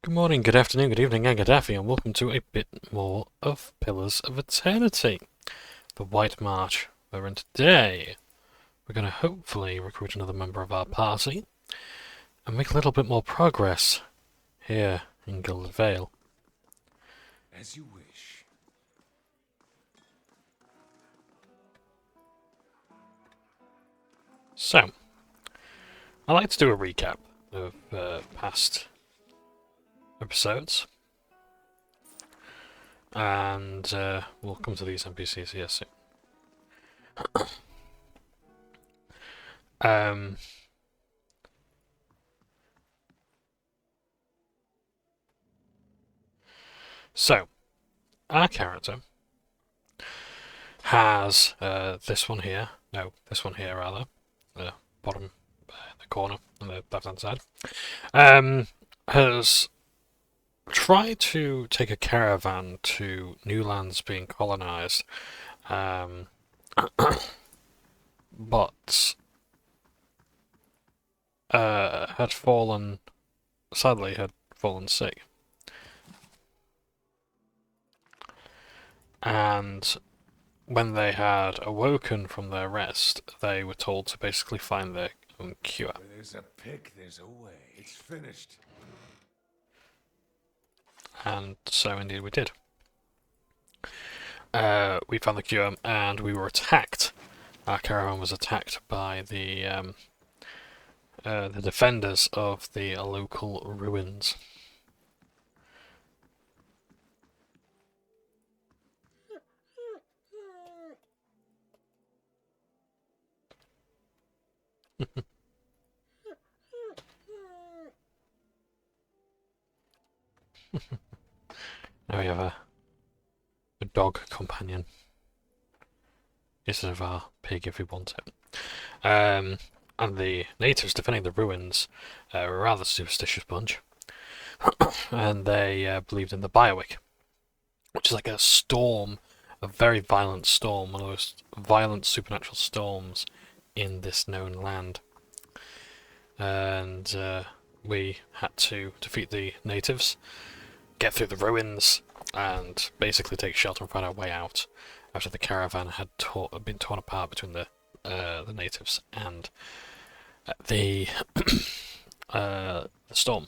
Good morning, good afternoon, good evening, and good afternoon, and welcome to a bit more of Pillars of Eternity, the White March, wherein today we're going to hopefully recruit another member of our party and make a little bit more progress here in Gilded Vale. As you wish. So, I'd like to do a recap of past episodes, and we'll come to these NPCs here soon. So, our character has this one here, rather, the bottom, the corner on the left-hand side, has tried to take a caravan to new lands being colonized, but sadly had fallen sick. And when they had awoken from their rest, they were told to basically find their own cure. Where there's a pick, there's a way. It's finished. And so indeed we did. We found the cure, and we were attacked. Our caravan was attacked by the defenders of the local ruins. Now we have a dog companion instead of our pig if we want it. And the natives defending the ruins were a rather superstitious bunch, and they believed in the Biowick, which is like a storm, a very violent storm, one of those violent supernatural storms in this known land. And we had to defeat the natives, get through the ruins, and basically take shelter and find our way out after the caravan had been torn apart between the natives and the storm.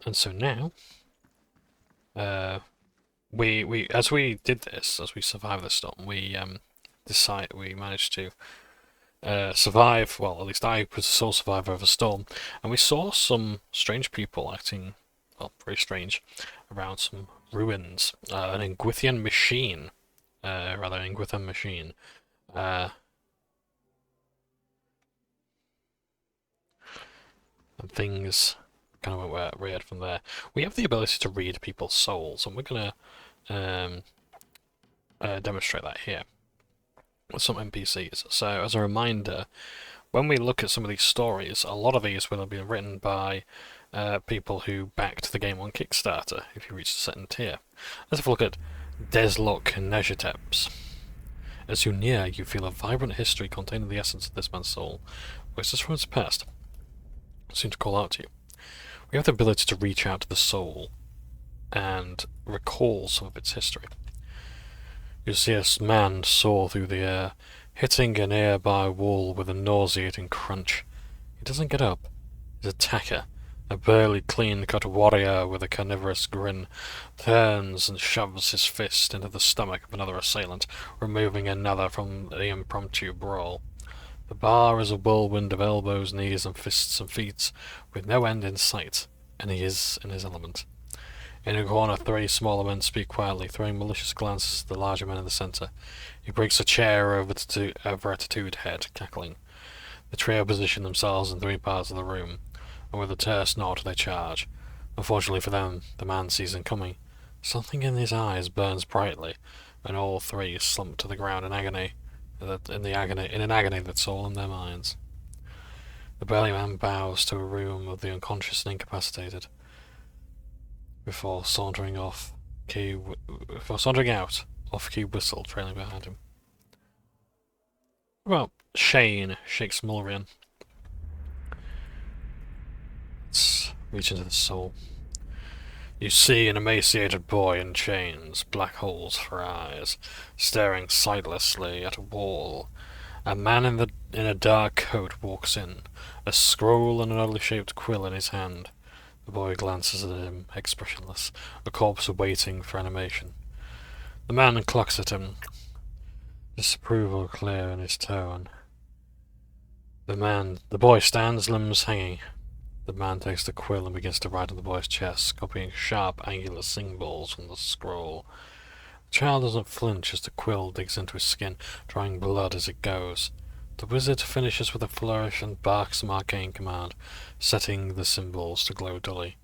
And so now, we as we did this, as we survived the storm, we managed to survive. Well, at least I was the sole survivor of a storm, and we saw some strange people acting, well, very strange, around some ruins. An Eothasian machine, and things kind of went weird from there. We have the ability to read people's souls, and we're gonna demonstrate that here with some NPCs. So, as a reminder, when we look at some of these stories, a lot of these will have been written by people who backed the game on Kickstarter, if you reach a certain tier. Let's have a look at Deslok Nezhateps. As you near, you feel a vibrant history containing the essence of this man's soul, voices from its past seem to call out to you. We have the ability to reach out to the soul and recall some of its history. You see a man soar through the air, hitting a nearby wall with a nauseating crunch. He doesn't get up. His attacker, a burly, clean-cut warrior with a carnivorous grin, turns and shoves his fist into the stomach of another assailant, removing another from the impromptu brawl. The bar is a whirlwind of elbows, knees, and fists and feet, with no end in sight, and he is in his element. In a corner, three smaller men speak quietly, throwing malicious glances at the larger men in the centre. He breaks a chair over a tattooed head, cackling. The trio position themselves in three parts of the room, and with a terse nod they charge. Unfortunately for them, the man sees them coming. Something in his eyes burns brightly, and all three slump to the ground in agony. In an agony that's all in their minds. The burly man bows to a room of the unconscious and incapacitated. Before sauntering out, off-key whistle trailing behind him. What about Shane, shakes Mulrian? It's Reach into the soul. You see an emaciated boy in chains, black holes for eyes, staring sightlessly at a wall. A man in a dark coat walks in, a scroll and an oddly shaped quill in his hand. The boy glances at him, expressionless, a corpse waiting for animation. The man clucks at him, disapproval clear in his tone. The boy stands, limbs hanging. The man takes the quill and begins to write on the boy's chest, copying sharp, angular symbols from the scroll. The child doesn't flinch as the quill digs into his skin, drawing blood as it goes. The wizard finishes with a flourish and barks some arcane command, setting the symbols to glow dully.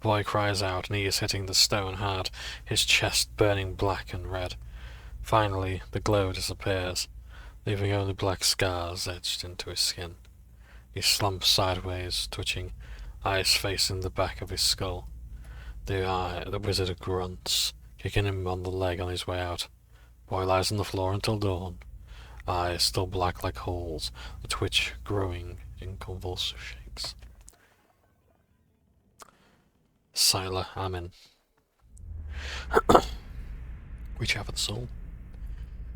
The boy cries out, and he is hitting the stone hard, his chest burning black and red. Finally, the glow disappears, leaving only black scars etched into his skin. He slumps sideways, twitching, eyes facing the back of his skull. The wizard grunts, kicking him on the leg on his way out. Boy lies on the floor until dawn, eyes still black like holes, the twitch growing in convulsive shakes. Siler, Amen. Reach out for the soul.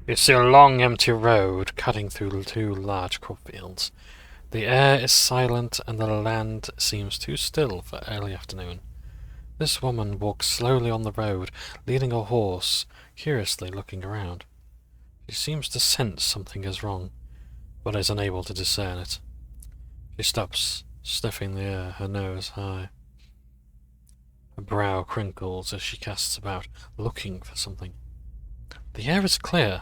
You see a long empty road cutting through two large crop fields. The air is silent and the land seems too still for early afternoon. This woman walks slowly on the road, leading a horse, curiously looking around. She seems to sense something is wrong, but is unable to discern it. She stops, sniffing the air, her nose high. Her brow crinkles as she casts about, looking for something. The air is clear.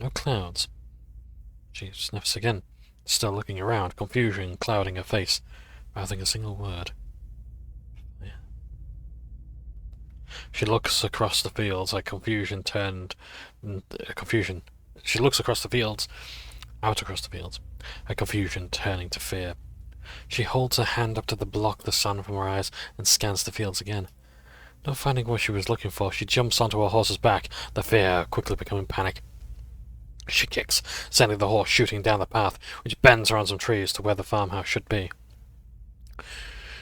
No clouds. She sniffs again, still looking around, confusion clouding her face, mouthing a single word. She looks across the fields, her confusion turned... confusion. She looks across the fields, out across the fields, her confusion turning to fear. She holds her hand up to block the sun from her eyes and scans the fields again. Not finding what she was looking for, she jumps onto her horse's back, the fear quickly becoming panic. She kicks, sending the horse shooting down the path, which bends around some trees to where the farmhouse should be.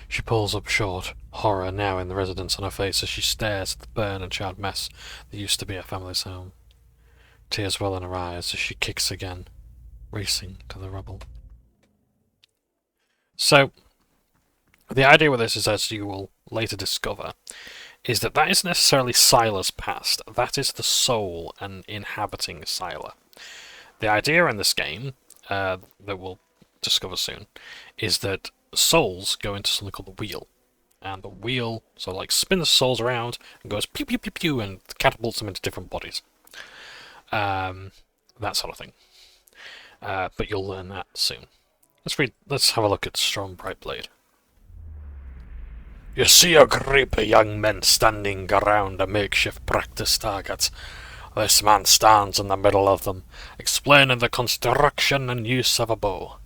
She pulls up short, horror now in the residence on her face as she stares at the burned and charred mess that used to be her family's home. Tears well in her eyes as she kicks again, racing to the rubble. So, the idea with this is, as you will later discover, is that isn't necessarily Siler's past, that is the soul and inhabiting Siler. The idea in this game, that we'll discover soon, is that souls go into something called the wheel. And the wheel sort of like spins souls around and goes pew pew pew pew and catapults them into different bodies. That sort of thing. But you'll learn that soon. Let's have a look at Strong Brightblade. You see a group of young men standing around a makeshift practice target. This man stands in the middle of them, explaining the construction and use of a bow.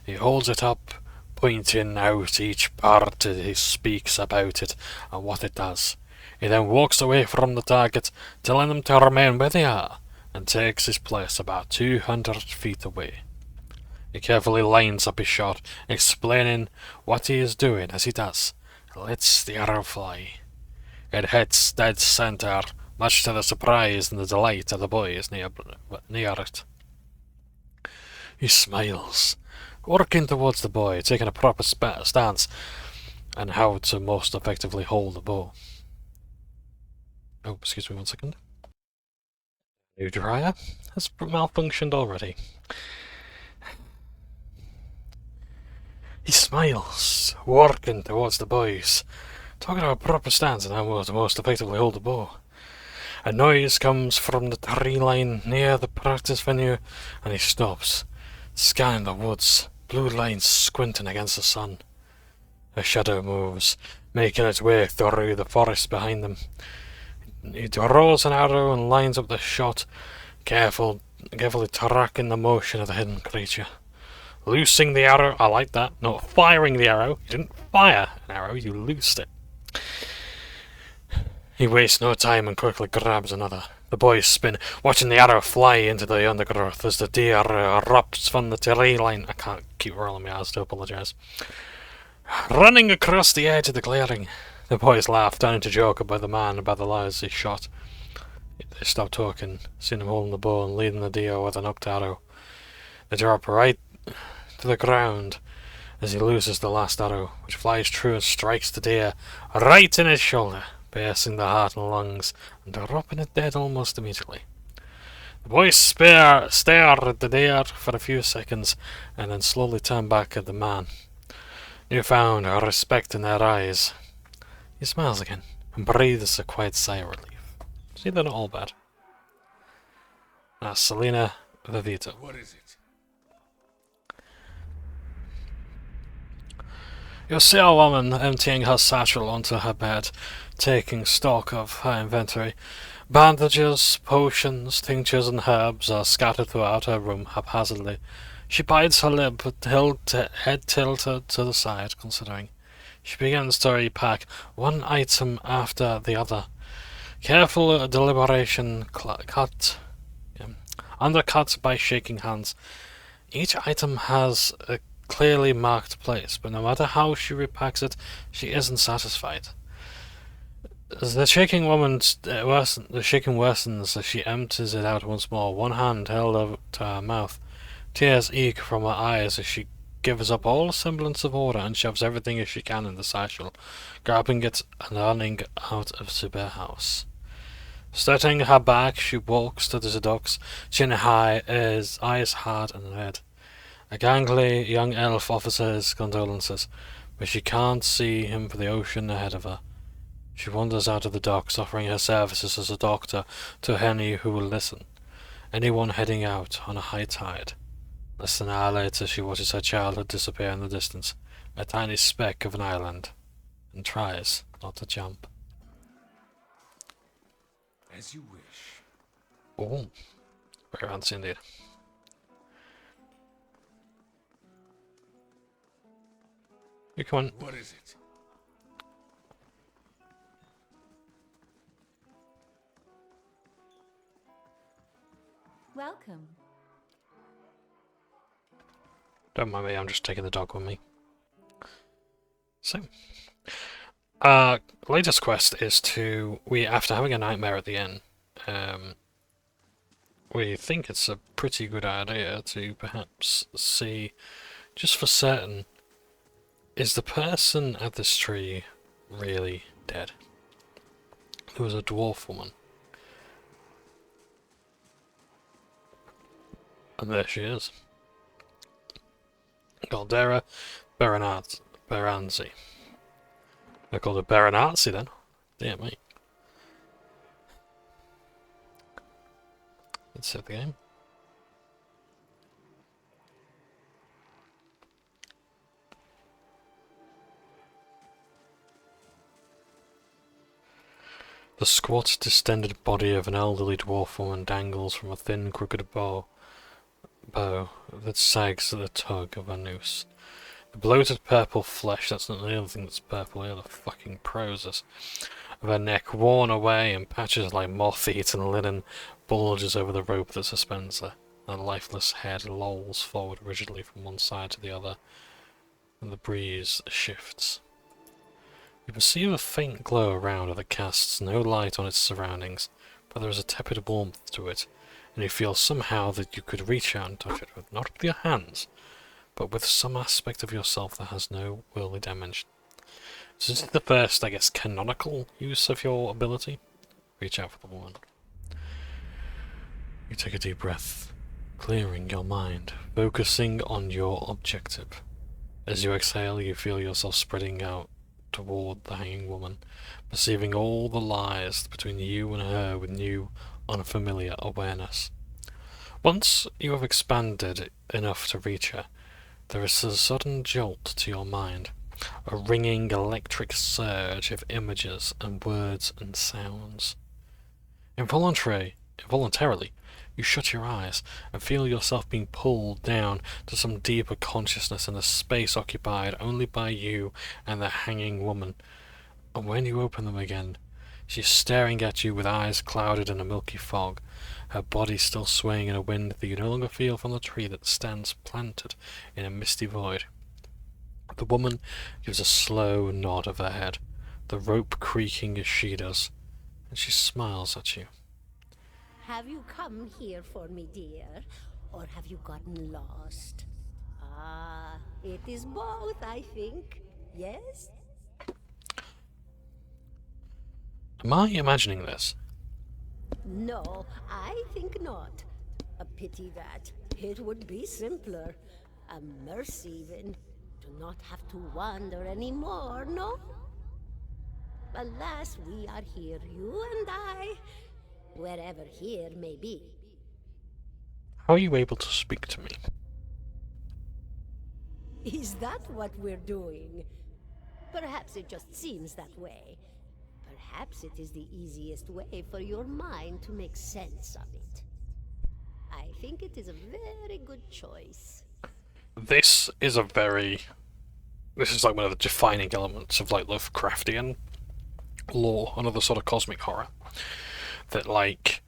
He holds it up, pointing out each part as he speaks about it and what it does. He then walks away from the target, telling them to remain where they are, and takes his place about 200 feet away. He carefully lines up his shot, explaining what he is doing as he does. Lets the arrow fly. It hits dead center, much to the surprise and the delight of the boys near it. He smiles, working towards the boy, taking a proper stance on how to most effectively hold the bow. Oh, excuse me 1 second. New dryer has malfunctioned already. He smiles, working towards the boys, talking about a proper stance and how to most effectively hold the bow. A noise comes from the tree line near the practice venue, and he stops, scanning the woods, blue lines squinting against the sun. A shadow moves, making its way through the forest behind them. He draws an arrow and lines up the shot, carefully tracking the motion of the hidden creature. Loosing the arrow, I like that, not firing the arrow. You didn't fire an arrow, you loosed it. He wastes no time and quickly grabs another. The boys spin, watching the arrow fly into the undergrowth as the deer erupts from the tree line. I can't keep rolling my eyes, to apologise. Running across the edge of the clearing. The boys laughed, turning to joke about the man about the lies he shot. They stopped talking, seen him holding the bow and leading the deer with a knocked arrow. They drop right to the ground as he loses the last arrow, which flies true and strikes the deer right in his shoulder, piercing the heart and lungs, and dropping it dead almost immediately. The boys stare at the deer for a few seconds, and then slowly turn back at the man. Newfound respect in their eyes. He smiles again, and breathes a quiet sigh of relief. See, they're not all bad. Now, Selena Vivito. What is it? You see a woman emptying her satchel onto her bed, taking stock of her inventory. Bandages, potions, tinctures, and herbs are scattered throughout her room haphazardly. She bites her lip, head tilted to the side, considering. She begins to repack one item after the other. Careful deliberation undercut by shaking hands. Each item has a clearly marked place, but no matter how she repacks it, she isn't satisfied. As the shaking worsens as she empties it out once more, one hand held over to her mouth. Tears eke from her eyes as she gives up all semblance of order and shoves everything as she can in the satchel, grabbing it and running out of the bear house. Starting her back, she walks to the docks, chin high, eyes hard and red. A gangly young elf offers her his condolences, but she can't see him for the ocean ahead of her. She wanders out of the docks, offering her services as a doctor to any who will listen. Anyone heading out on a high tide. Less than an hour later, she watches her childhood disappear in the distance, a tiny speck of an island, and tries not to jump. As you wish. Oh, very fancy indeed. You come on. What is it? Welcome. Don't mind me, I'm just taking the dog with me. So, latest quest is after having a nightmare at the inn, we think it's a pretty good idea to perhaps see, just for certain, is the person at this tree really dead? There was a dwarf woman. And there she is. Caldera Beranzi. I called her Beranzi then. Dear me. Let's save the game. The squat, distended body of an elderly dwarf woman dangles from a thin, crooked bow that sags at the tug of a noose. The bloated purple flesh, that's not the only thing that's purple here, the fucking proses, of her neck worn away in patches like moth-eaten linen, bulges over the rope that suspends her. Her lifeless head lolls forward rigidly from one side to the other, and the breeze shifts. You perceive a faint glow around her that casts no light on its surroundings, but there is a tepid warmth to it, and you feel somehow that you could reach out and touch it, not with your hands, but with some aspect of yourself that has no worldly dimension. So this is the first, I guess, canonical use of your ability. Reach out for the woman. You take a deep breath, clearing your mind, focusing on your objective. As you exhale, you feel yourself spreading out toward the hanging woman, perceiving all the lies between you and her with new, unfamiliar awareness. Once you have expanded enough to reach her, there is a sudden jolt to your mind, a ringing electric surge of images and words and sounds. Involuntarily, you shut your eyes and feel yourself being pulled down to some deeper consciousness in a space occupied only by you and the hanging woman. And when you open them again, she is staring at you with eyes clouded in a milky fog, her body still swaying in a wind that you no longer feel from the tree that stands planted in a misty void. The woman gives a slow nod of her head, the rope creaking as she does, and she smiles at you. Have you come here for me, dear? Or have you gotten lost? Ah, it is both, I think. Yes? Am I imagining this? No, I think not. A pity that. It would be simpler. A mercy, even. To not have to wander anymore, no? Alas, we are here, you and I. Wherever here may be. How are you able to speak to me? Is that what we're doing? Perhaps it just seems that way. Perhaps it is the easiest way for your mind to make sense of it. I think it is a very good choice. This is like one of the defining elements of like Lovecraftian lore, another sort of cosmic horror. That like,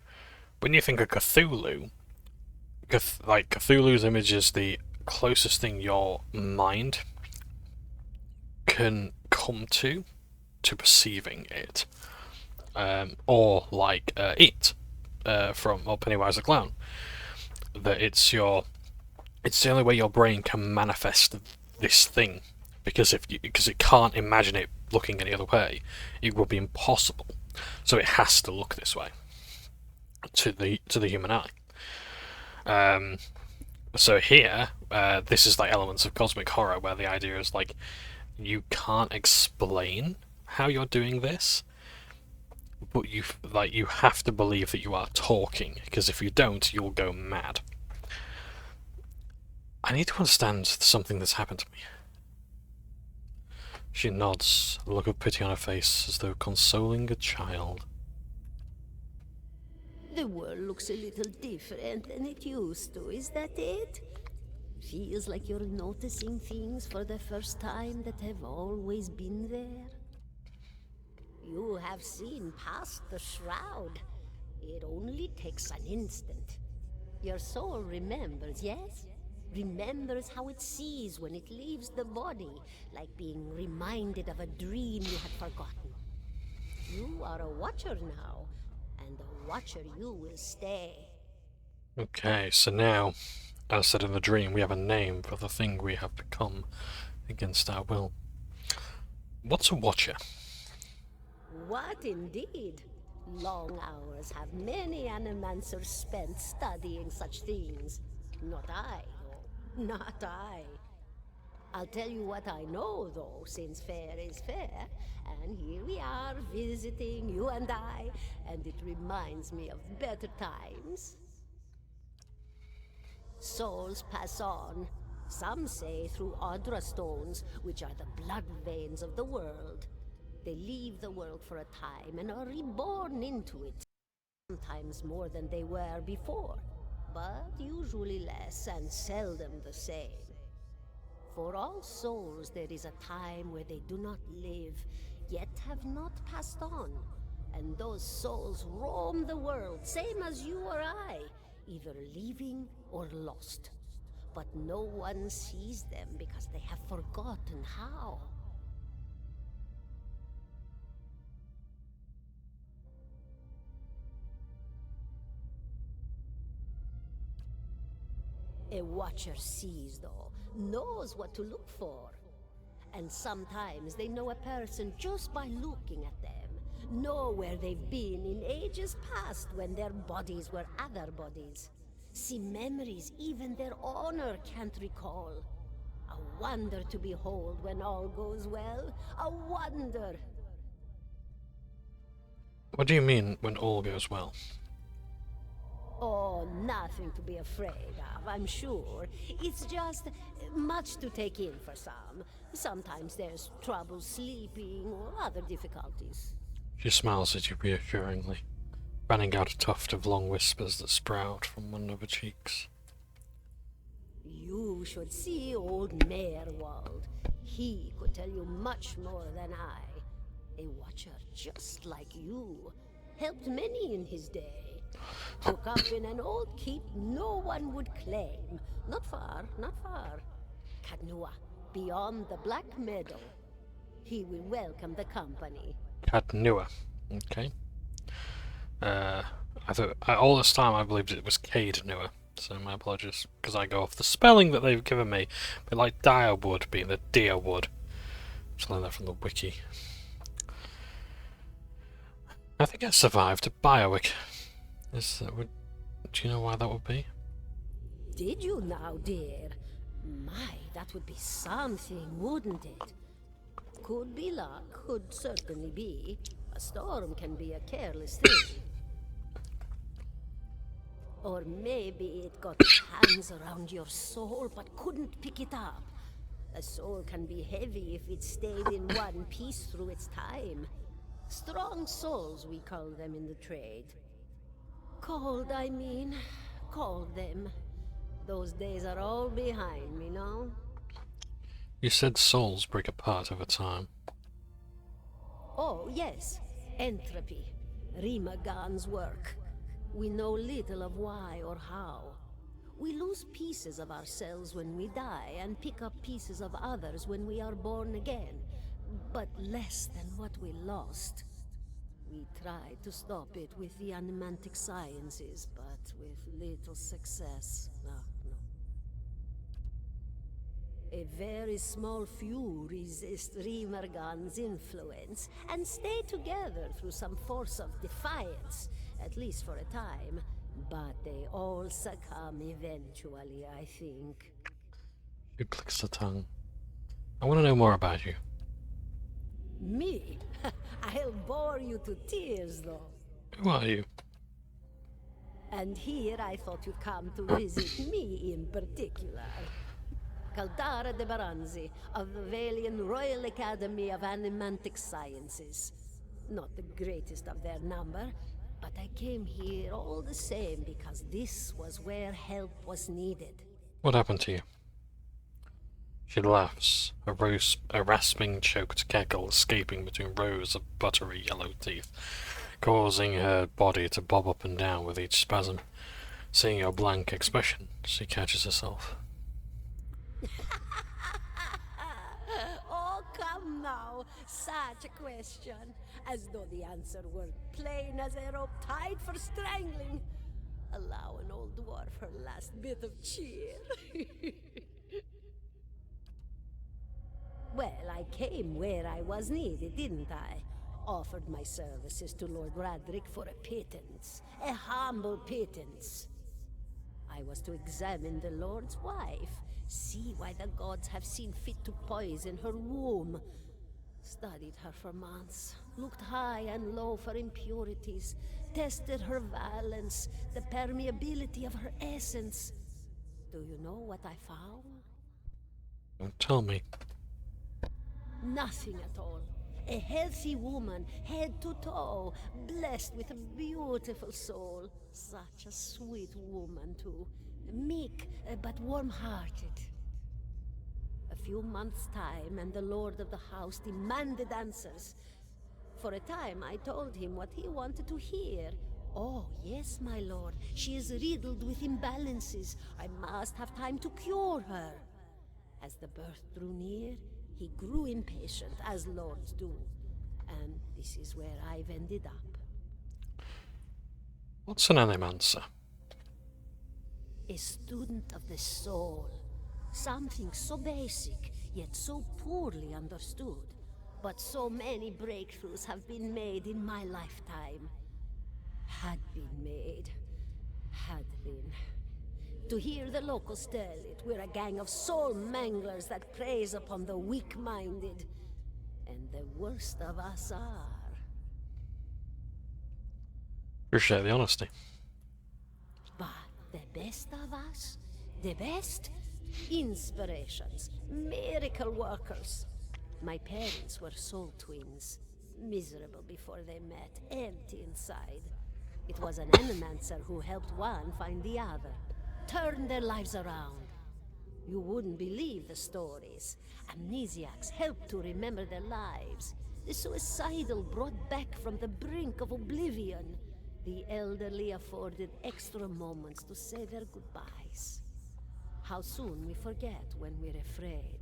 when you think of Cthulhu, Cthulhu's image is the closest thing your mind can come to perceiving it. Or like it from Pennywise the Clown. That it's the only way your brain can manifest this thing, because it can't imagine it looking any other way, it would be impossible. So it has to look this way to the human eye. So here, this is like elements of cosmic horror, where the idea is like you can't explain how you're doing this, but you have to believe that you are talking, because if you don't, you'll go mad. I need to understand something that's happened to me. She nods, a look of pity on her face, as though consoling a child. The world looks a little different than it used to, is that it? Feels like you're noticing things for the first time that have always been there. You have seen past the shroud. It only takes an instant. Your soul remembers, yes? Remembers how it sees when it leaves the body, like being reminded of a dream you had forgotten. You are a watcher now, and a watcher you will stay. Okay, so now, as said in the dream, we have a name for the thing we have become against our will. What's a watcher? What indeed? Long hours have many animancers spent studying such things. Not I, though. Not I. I'll tell you what I know, though, since fair is fair. And here we are, visiting, you and I, and it reminds me of better times. Souls pass on. Some say through Audra stones, which are the blood veins of the world. They leave the world for a time and are reborn into it. Sometimes more than they were before, but usually less and seldom the same. For all souls there is a time where they do not live, yet have not passed on. And those souls roam the world, same as you or I, either living or lost. But no one sees them because they have forgotten how. A watcher sees, though, knows what to look for. And sometimes they know a person just by looking at them, know where they've been in ages past when their bodies were other bodies. See memories even their owner can't recall. A wonder to behold when all goes well. A wonder! What do you mean, when all goes well? Oh, nothing to be afraid of, I'm sure. It's just much to take in for some. Sometimes there's trouble sleeping or other difficulties. She smiles at you reassuringly, fanning out a tuft of long whispers that sprout from one of her cheeks. You should see old Merwald. He could tell you much more than I. A watcher just like you. Helped many in his day. Took up in an old keep no one would claim. Not far, not far. Kadnua, beyond the Black Meadow. He will welcome the company. Cadnua. Okay. I thought all this time I believed it was Cade Nua, so my apologies, because I go off the spelling that they've given me, but like Direwood being the Deerwood. Just learned that from the wiki. I think I survived Biowick. Do you know why that would be? Did you now, dear? My, that would be something, wouldn't it? Could be luck, could certainly be. A storm can be a careless thing. Or maybe it got its hands around your soul but couldn't pick it up. A soul can be heavy if it stayed in one piece through its time. Strong souls, we call them in the trade. Cold, I mean. Called them. Those days are all behind me, no? You said souls break apart over time. Oh, yes. Entropy. Rimagan's work. We know little of why or how. We lose pieces of ourselves when we die and pick up pieces of others when we are born again, but less than what we lost. We tried to stop it with the animantic sciences, but with little success. No. A very small few resist Rimergan's influence and stay together through some force of defiance, at least for a time. But they all succumb eventually, I think. Who clicks the tongue? I want to know more about you. Me? I'll bore you to tears, though. Who are you? And here I thought you'd come to visit me in particular. Caldara de Baranzi, of the Valian Royal Academy of Animantic Sciences. Not the greatest of their number, but I came here all the same because this was where help was needed. What happened to you? She laughs, a rasping, choked cackle escaping between rows of buttery yellow teeth, causing her body to bob up and down with each spasm. Seeing your blank expression, she catches herself. Oh, come now. Such a question. As though the answer were plain as a rope tied for strangling. Allow an old dwarf her last bit of cheer. Well, I came where I was needed, didn't I? Offered my services to Lord Radric for a pittance. A humble pittance. I was to examine the Lord's wife, see why the gods have seen fit to poison her womb. Studied her for months, looked high and low for impurities, tested her valence, the permeability of her essence. Do you know what I found? Don't tell me. Nothing at all. A healthy woman, head to toe, blessed with a beautiful soul. Such a sweet woman, too. Meek, but warm-hearted. A few months' time, and the lord of the house demanded answers. For a time, I told him what he wanted to hear. Oh, yes, my lord. She is riddled with imbalances. I must have time to cure her. As the birth drew near, he grew impatient, as lords do. And this is where I've ended up. What's an animancer? A student of the soul. Something so basic, yet so poorly understood. But so many breakthroughs have been made in my lifetime. Had been made. Had been. To hear the locals tell it, we're a gang of soul manglers that preys upon the weak-minded. And the worst of us are. Appreciate the honesty. But the best of us? The best? Inspirations. Miracle workers. My parents were soul twins. Miserable before they met, empty inside. It was an animancer who helped one find the other. Turned their lives around. You wouldn't believe the stories. Amnesiacs helped to remember their lives. The suicidal brought back from the brink of oblivion. The elderly afforded extra moments to say their goodbyes. How soon we forget when we're afraid.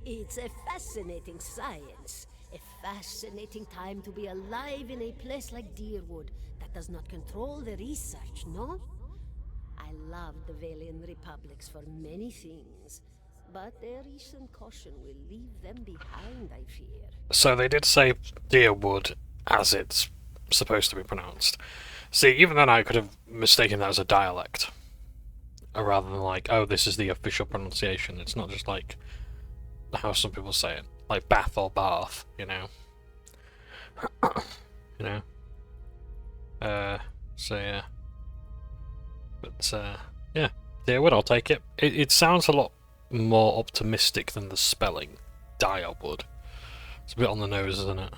It's a fascinating science. A fascinating time to be alive in a place like Deerwood that does not control the research, no? I love the Valian Republics for many things, but their recent caution will leave them behind, I fear. So they did say Deerwood as it's supposed to be pronounced. See, even then I could have mistaken that as a dialect. Rather than like, oh, this is the official pronunciation. It's not just like how some people say it. Like Bath or Bath, you know. You know? So yeah. But, yeah. Deerwood, I'll take it. It sounds a lot more optimistic than the spelling. Direwood. It's a bit on the nose, isn't it?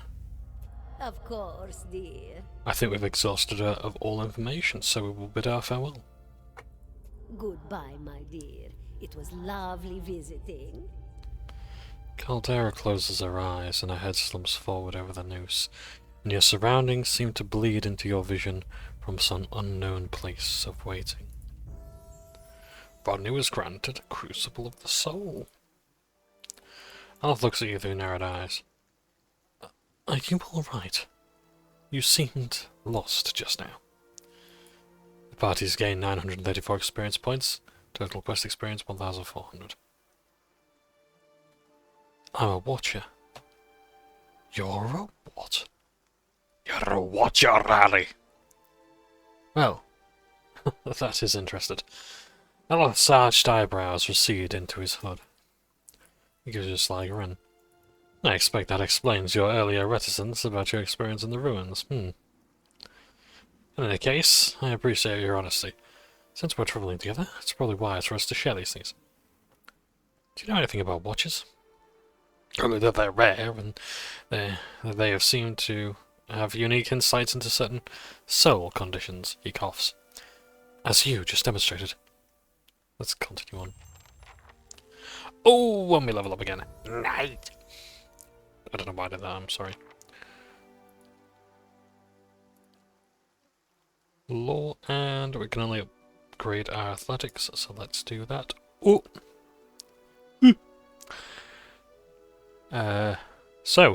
Of course, dear. I think we've exhausted her of all information, so we will bid our farewell. Goodbye, my dear. It was lovely visiting. Caldera closes her eyes and her head slumps forward over the noose, and your surroundings seem to bleed into your vision from some unknown place of waiting. Rodney was granted a crucible of the soul. Alf looks at you through narrowed eyes. Are you all right? You seemed lost just now. The party's gained 934 experience points. Total quest experience 1,400. I'm a watcher. You're a what? You're a watcher, Rally. Well, that is interesting. Alf's arched eyebrows recede into his hood. He gives you a sly grin. I expect that explains your earlier reticence about your experience in the ruins. In any case, I appreciate your honesty. Since we're travelling together, it's probably wise for us to share these things. Do you know anything about watches? Only that they're rare, and they have seemed to have unique insights into certain soul conditions, he coughs. As you just demonstrated. Let's continue on. Oh, when we level up again. Night! I don't know why I did that, I'm sorry. Law, and we can only upgrade our athletics, so let's do that. Oh!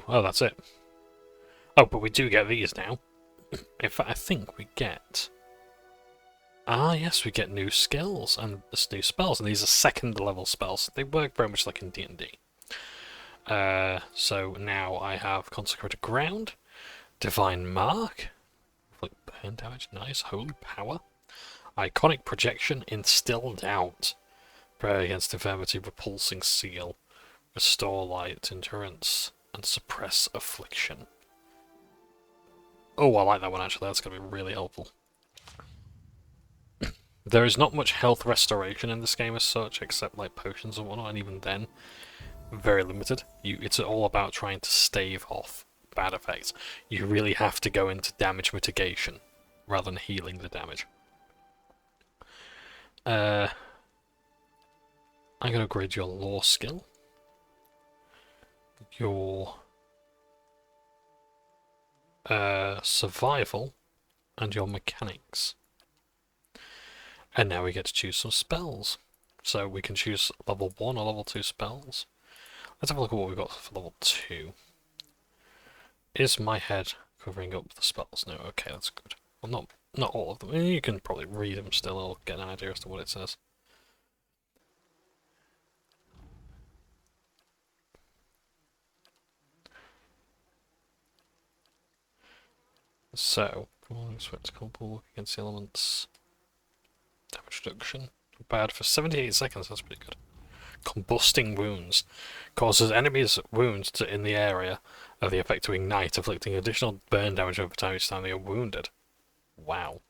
Oh, that's it. Oh, but we do get these now. In fact, I think we get... Ah, yes, we get new skills and new spells, and these are second level spells. They work very much like in D&D. So now I have Consecrated Ground, Divine Mark, like burn damage, nice, Holy Power, Iconic Projection, Instill Doubt, Prayer Against Infirmity, Repulsing Seal, Restore Light, Endurance, and Suppress Affliction. Oh, I like that one actually, that's going to be really helpful. There is not much health restoration in this game as such, except like potions and whatnot, and even then, very limited. It's all about trying to stave off bad effects. You really have to go into damage mitigation, rather than healing the damage. I'm going to upgrade your law skill. Your survival, and your mechanics. And now we get to choose some spells. So we can choose level 1 or level 2 spells. Let's have a look at what we've got for level 2. Is my head covering up the spells? No, okay, that's good. Well, not all of them. You can probably read them still or get an idea as to what it says. So, spectacle, pull against the elements. Damage reduction. Bad for 78 seconds, that's pretty good. Combusting wounds. Causes enemies' wounds in the area of the effect to ignite, inflicting additional burn damage over time each time they are wounded. Wow.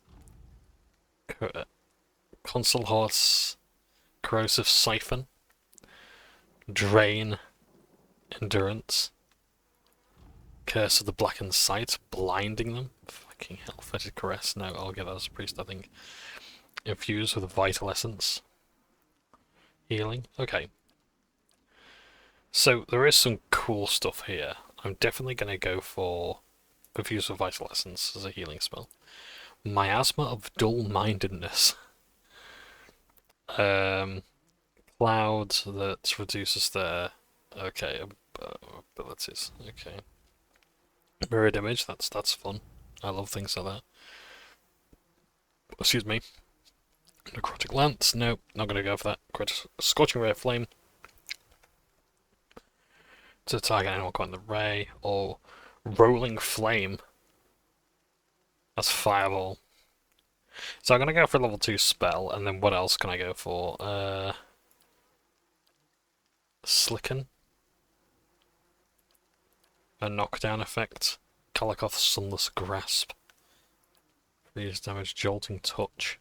Consul Horse. Corrosive Siphon. Drain. Endurance. Curse of the Blackened Sight. Blinding them. Fucking hell. Fetid Caress. No, I'll get that as a priest, I think. Infused with a Vital Essence. Healing. Okay. So, there is some cool stuff here. I'm definitely going to go for Infused with Vital Essence as a healing spell. Miasma of Dull-Mindedness. Cloud that reduces their Okay, abilities. Okay. Mirrored image, that's fun. I love things like that. Excuse me. Necrotic Lance, nope, not gonna go for that. Scorching Ray of Flame. To target anyone caught in the ray, or Rolling Flame. That's Fireball. So I'm gonna go for a level 2 spell, and then what else can I go for? Slicken. A knockdown effect. Kalikoth's Sunless Grasp. These damage, Jolting Touch.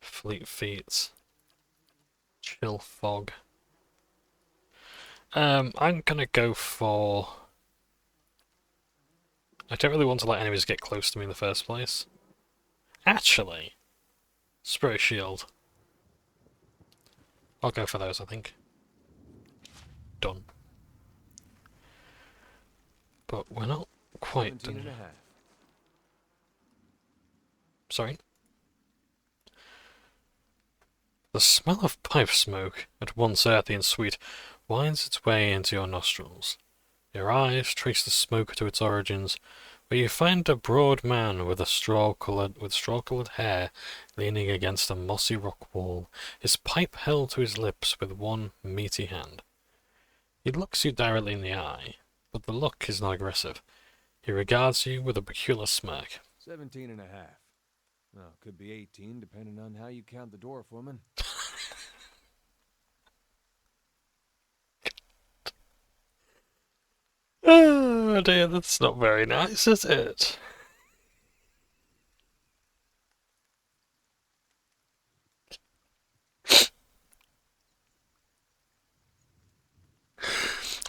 Fleet Feet. Chill Fog. I'm gonna go for... I don't really want to let enemies get close to me in the first place. Actually, Spirit Shield. I'll go for those, I think. Done. But we're not quite done. 17 and a half. Sorry? The smell of pipe smoke, at once earthy and sweet, winds its way into your nostrils. Your eyes trace the smoke to its origins, where you find a broad man with straw-coloured hair leaning against a mossy rock wall, his pipe held to his lips with one meaty hand. He looks you directly in the eye, but the look is not aggressive. He regards you with a peculiar smirk. 17 and a half. Well, could be 18, depending on how you count the dwarf woman. Oh dear, that's not very nice, is it?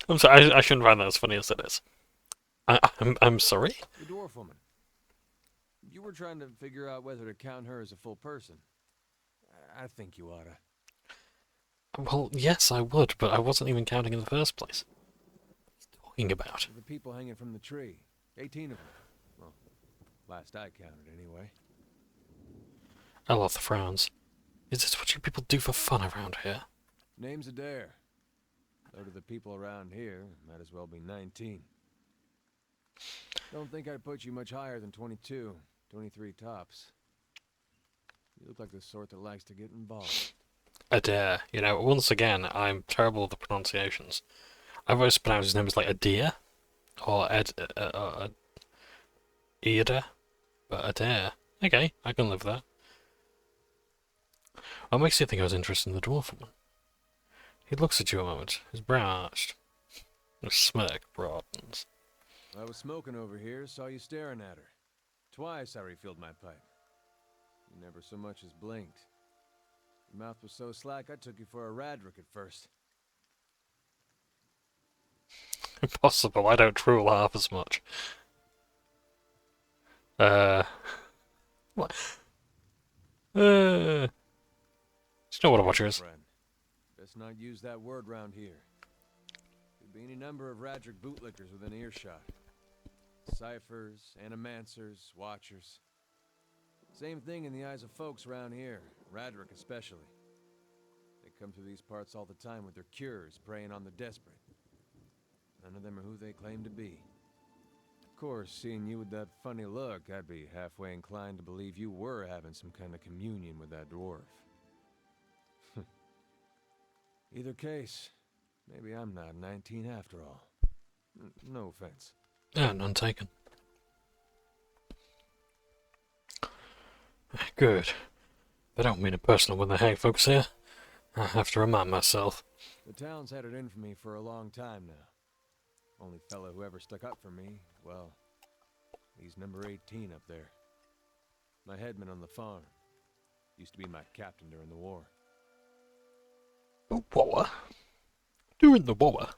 I'm sorry, I shouldn't find that as funny as it is. I'm sorry? The dwarf woman. You were trying to figure out whether to count her as a full person. I think you oughta. Well, yes, I would, but I wasn't even counting in the first place. What are you talking about? The people hanging from the tree. 18 of them. Well, last I counted, anyway. Eloth frowns. Is this what you people do for fun around here? Name's Adair. Though to the people around here, might as well be 19. Don't think I'd put you much higher than 22, 23 tops. You look like the sort that likes to get involved. Adair. You know, once again, I'm terrible with the pronunciations. I've always pronounced his name as like Adair, or Ida, but Adair. Okay, I can live with that. What makes you think I was interested in the dwarf woman? He looks at you a moment, his brow arched. His smirk broadens. I was smoking over here, saw you staring at her. Twice I refilled my pipe. You never so much as blinked. Your mouth was so slack I took you for a Radric at first. Impossible, I don't drool half as much. What? Do you know what a watcher is? Friend. Best not use that word round here. Could be any number of Radric bootlickers within earshot. Ciphers, animancers, watchers. Same thing in the eyes of folks around here, Radric especially. They come through these parts all the time with their cures, preying on the desperate. None of them are who they claim to be. Of course, seeing you with that funny look, I'd be halfway inclined to believe you were having some kind of communion with that dwarf. Either case, maybe I'm not 19 after all. No offense. Yeah, none taken. Good. They don't mean it personal when they hang folks here. I have to remind myself. The town's had it in for me for a long time now. Only fellow who ever stuck up for me, well, he's number 18 up there. My headman on the farm. Used to be my captain during the war. The war? During the war?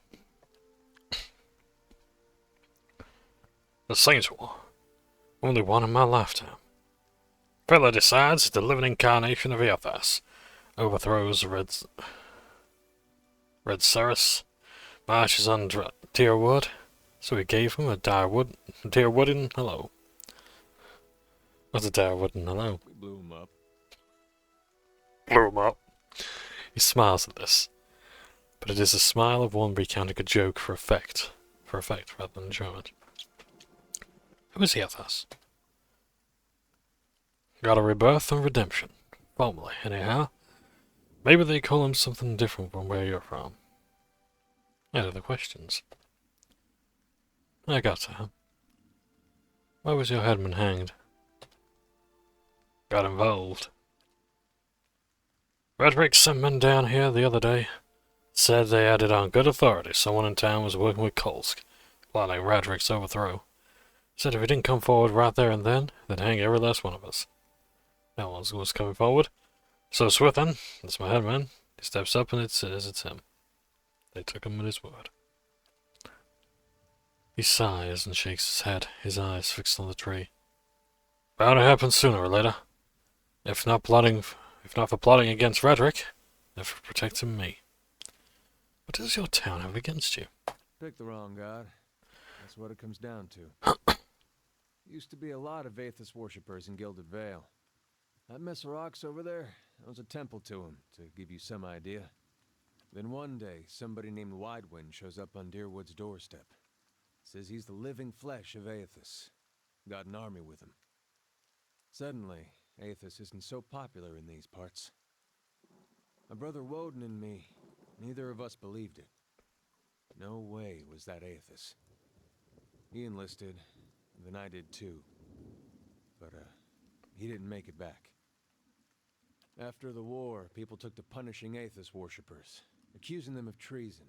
The Saints' War. Only one in my lifetime. Fella decides the living incarnation of Eothas overthrows Red Ceres, marches on Deerwood, so he gave him a Deerwooden hello. What's a Deerwooden hello? We blew him up. Blew him up. He smiles at this, but it is a smile of one recounting a joke for effect rather than enjoyment. Who is Eothas? Got a rebirth and redemption. Formally, anyhow. Maybe they call him something different from where you're from. Any other questions? I got to him. Why was your headman hanged? Got involved. Redrick sent men down here the other day. Said they had it on good authority someone in town was working with Kolsk, plotting Radrick's overthrow. Said if he didn't come forward right there and then, they'd hang every last one of us. No one was coming forward. So Swithin, that's my headman, he steps up and it says it's him. They took him at his word. He sighs and shakes his head, his eyes fixed on the tree. Bound to happen sooner or later. If not for plotting against Redrick, then for protecting me. What does your town have against you? Pick the wrong god. That's what it comes down to. Used to be a lot of Eothas worshippers in Gilded Vale. That mess of rocks over there, that was a temple to him, to give you some idea. Then one day, somebody named Widewind shows up on Deerwood's doorstep. Says he's the living flesh of Eothas. Got an army with him. Suddenly, Eothas isn't so popular in these parts. My brother Woden and me, neither of us believed it. No way was that Eothas. He enlisted, and then I did too. But, he didn't make it back. After the war, people took to punishing Eothas worshippers, accusing them of treason.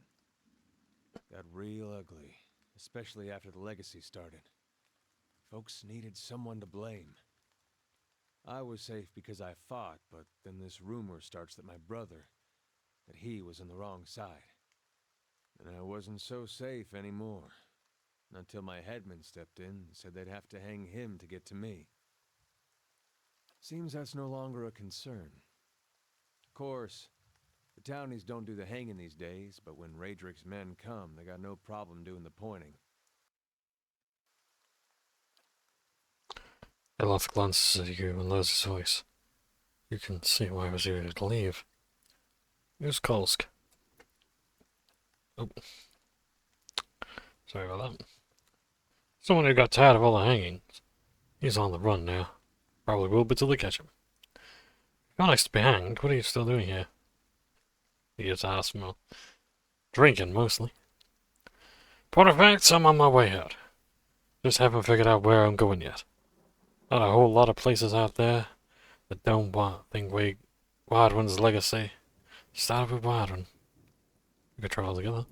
Got real ugly, especially after the legacy started. Folks needed someone to blame. I was safe because I fought, but then this rumor starts that my brother, that he was on the wrong side. And I wasn't so safe anymore. Until my headman stepped in and said they'd have to hang him to get to me. Seems that's no longer a concern. Of course, the townies don't do the hanging these days, but when Raedrick's men come, they got no problem doing the pointing. Eloth glances at you and lowers his voice. You can see why I was eager to leave. Who's Kolsk? Oh. Sorry about that. Someone who got tired of all the hangings. He's on the run now. Probably will be till they catch him. You're nice to be hanged. What are you still doing here? He gets asked more. Drinking, mostly. Point of fact, I'm on my way out. Just haven't figured out where I'm going yet. Not a whole lot of places out there that don't think Wildwind's legacy. Started with Wildwind. We could travel together.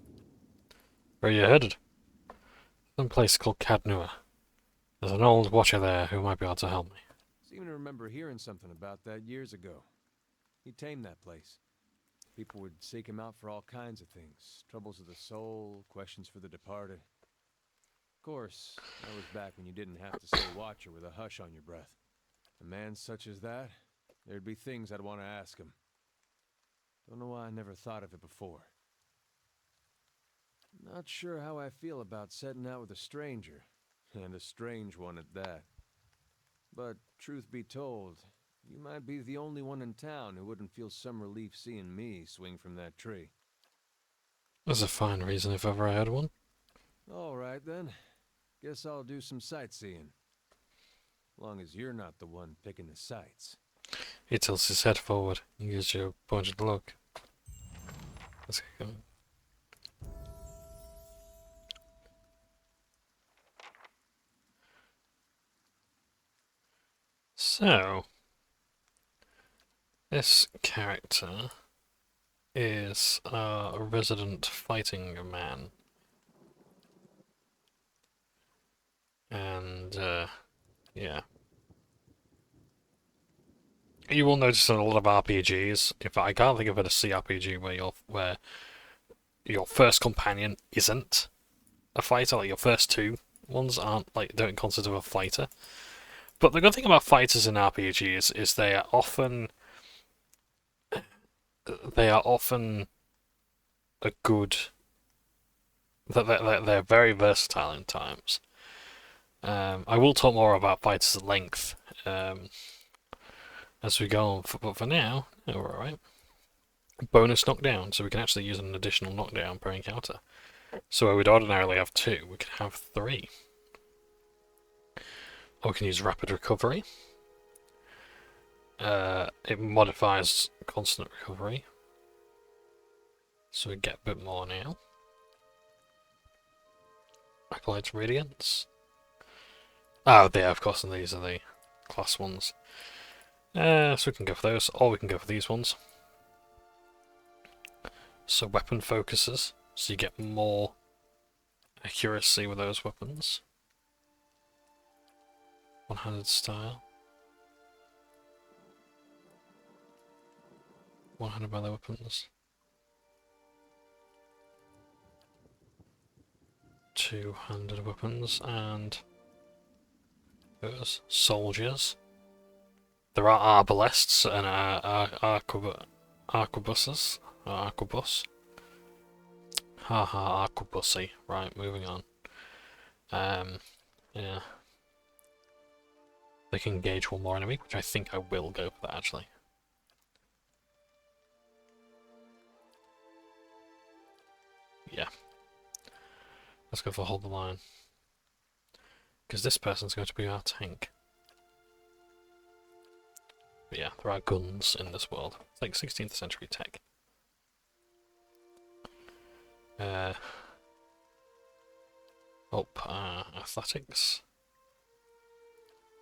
Where are you headed? Some place called Cadnua. There's an old watcher there who might be able to help me. Seem to remember hearing something about that years ago. He tamed that place. People would seek him out for all kinds of things. Troubles of the soul, questions for the departed. Of course, that was back when you didn't have to say watcher with a hush on your breath. A man such as that, there'd be things I'd want to ask him. Don't know why I never thought of it before. Not sure how I feel about setting out with a stranger, and a strange one at that. But, truth be told, you might be the only one in town who wouldn't feel some relief seeing me swing from that tree. That's a fine reason if ever I had one. All right, then. Guess I'll do some sightseeing. Long as you're not the one picking the sights. He tilts his head forward and gives you a pointed look. Let's get going. So, this character is a resident fighting man. And, yeah. You will notice in a lot of RPGs, if I can't think of a CRPG where your first companion isn't a fighter, like your first two ones don't consider a fighter. But the good thing about fighters in RPGs is they are often a good. They're very versatile in times. I will talk more about fighters at length as we go on, but for now, we're alright. bonus knockdown, so we can actually use an additional knockdown per encounter. So where we'd ordinarily have 2, we can have 3. Or we can use rapid recovery. It modifies constant recovery, so we get a bit more now. Acolyte's Radiance. Oh, yeah, of course, and these are the class ones. So we can go for those, or we can go for these ones. So weapon focuses, so you get more accuracy with those weapons. One-handed style. One-handed melee weapons. Two-handed weapons, and those soldiers. There are arbalests and arquebuses. Arquebus. Haha, arquebussy. Right, moving on. Yeah. They can engage one more enemy, which I think I will go for that actually. Yeah. Let's go for hold the line. Because this person's going to be our tank. But yeah, there are guns in this world. It's like 16th century tech. Athletics.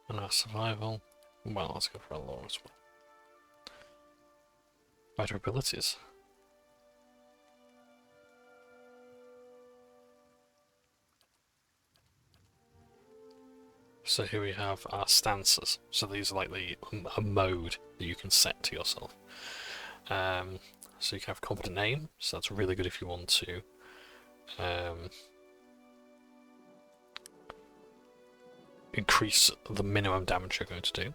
And our survival. Well, let's go for our lore as well. Better abilities. So here we have our stances. So these are like a mode that you can set to yourself. So you can have competent aim, so that's really good if you want to increase the minimum damage you're going to do.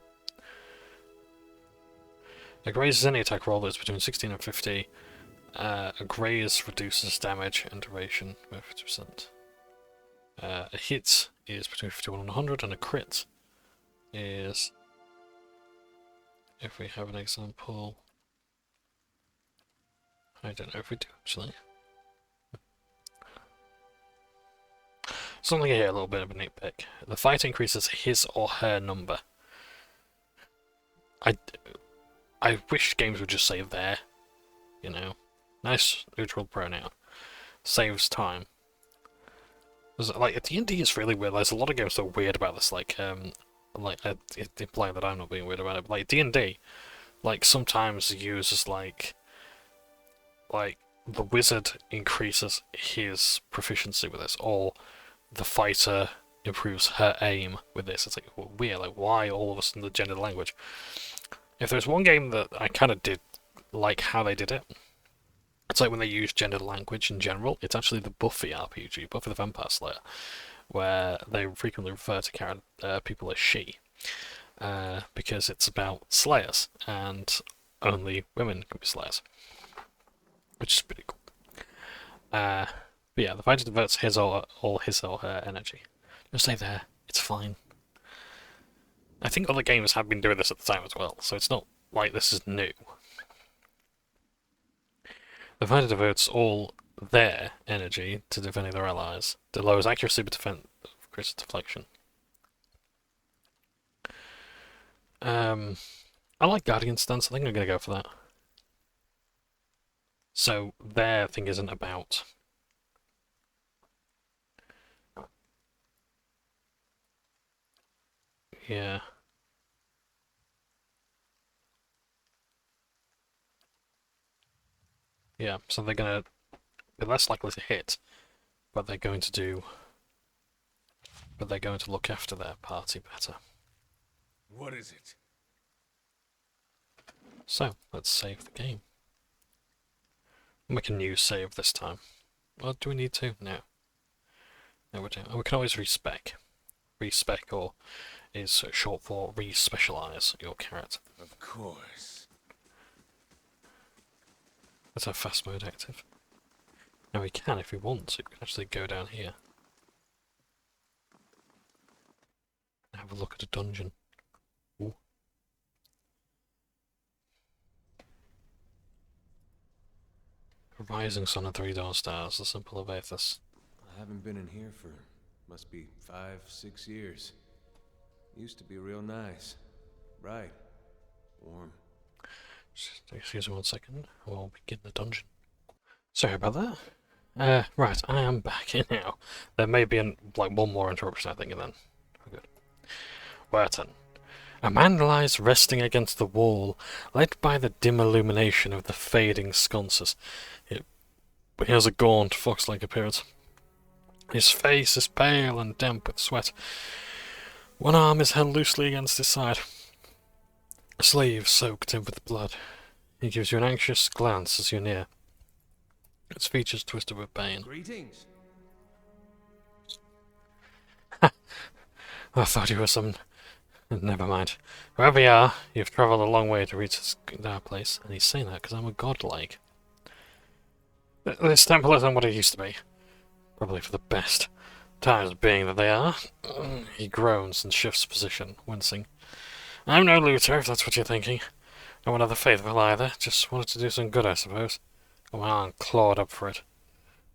A graze is any attack roll that's between 16 and 50. A graze reduces damage and duration by 50%. A hit is between 51 and 100, and a crit is, if we have an example, I don't know if we do actually. Something here, a little bit of a nitpick. The fight increases his or her number. I wish games would just say their, you know. Nice neutral pronoun. Saves time. D&D is really weird. There's a lot of games that are weird about this, implying that I'm not being weird about it, but like D&D, sometimes uses like the wizard increases his proficiency with this, or the fighter improves her aim with this. It's like weird, like why all of a sudden the gendered language? If there's one game that I kind of did like how they did it, it's like when they use gendered language in general, it's actually the Buffy RPG, Buffy the Vampire Slayer, where they frequently refer to people as she, because it's about slayers, and only women can be slayers, which is pretty cool. But yeah, the fighter diverts all his or her energy. Just stay there, it's fine. I think other games have been doing this at the time as well, so it's not like this is new. The fighter diverts all their energy to defending their allies. It lowers accuracy but increases deflection. I like Guardian stance. I think I'm going to go for that. So their thing isn't about... Yeah. Yeah, so they're going to be less likely to hit, but they're going to look after their party better. What is it? So, let's save the game. Make a new save this time. Well, do we need to? No. No, we don't. We can always respec. Respec, or is short for re-specialize your character. Of course. Let's have fast mode active. Now we can, if we want to, we can actually go down here and have a look at a dungeon. Ooh. A rising sun and 3 dawn stars, the simple of Eothas. I haven't been in here for, must be 5, 6 years. Used to be real nice. Bright. Warm. Excuse me 1 second, we'll begin the dungeon. Sorry about that. Right, I am back here now. There may be one more interruption, I think, and then we're good. Wharton. A man lies resting against the wall, lit by the dim illumination of the fading sconces. He has a gaunt, fox-like appearance. His face is pale and damp with sweat. One arm is held loosely against his side, a sleeve soaked in with blood. He gives you an anxious glance as you near. Its features twisted with pain. Greetings. I thought you were some... Never mind. Wherever you are, you've travelled a long way to reach this dark place, and he's saying that because I'm a godlike. This temple isn't what it used to be. Probably for the best. Times being that they are. He groans and shifts position, wincing. I'm no looter, if that's what you're thinking. No one of the faithful either. Just wanted to do some good, I suppose. Got my arm clawed up for it.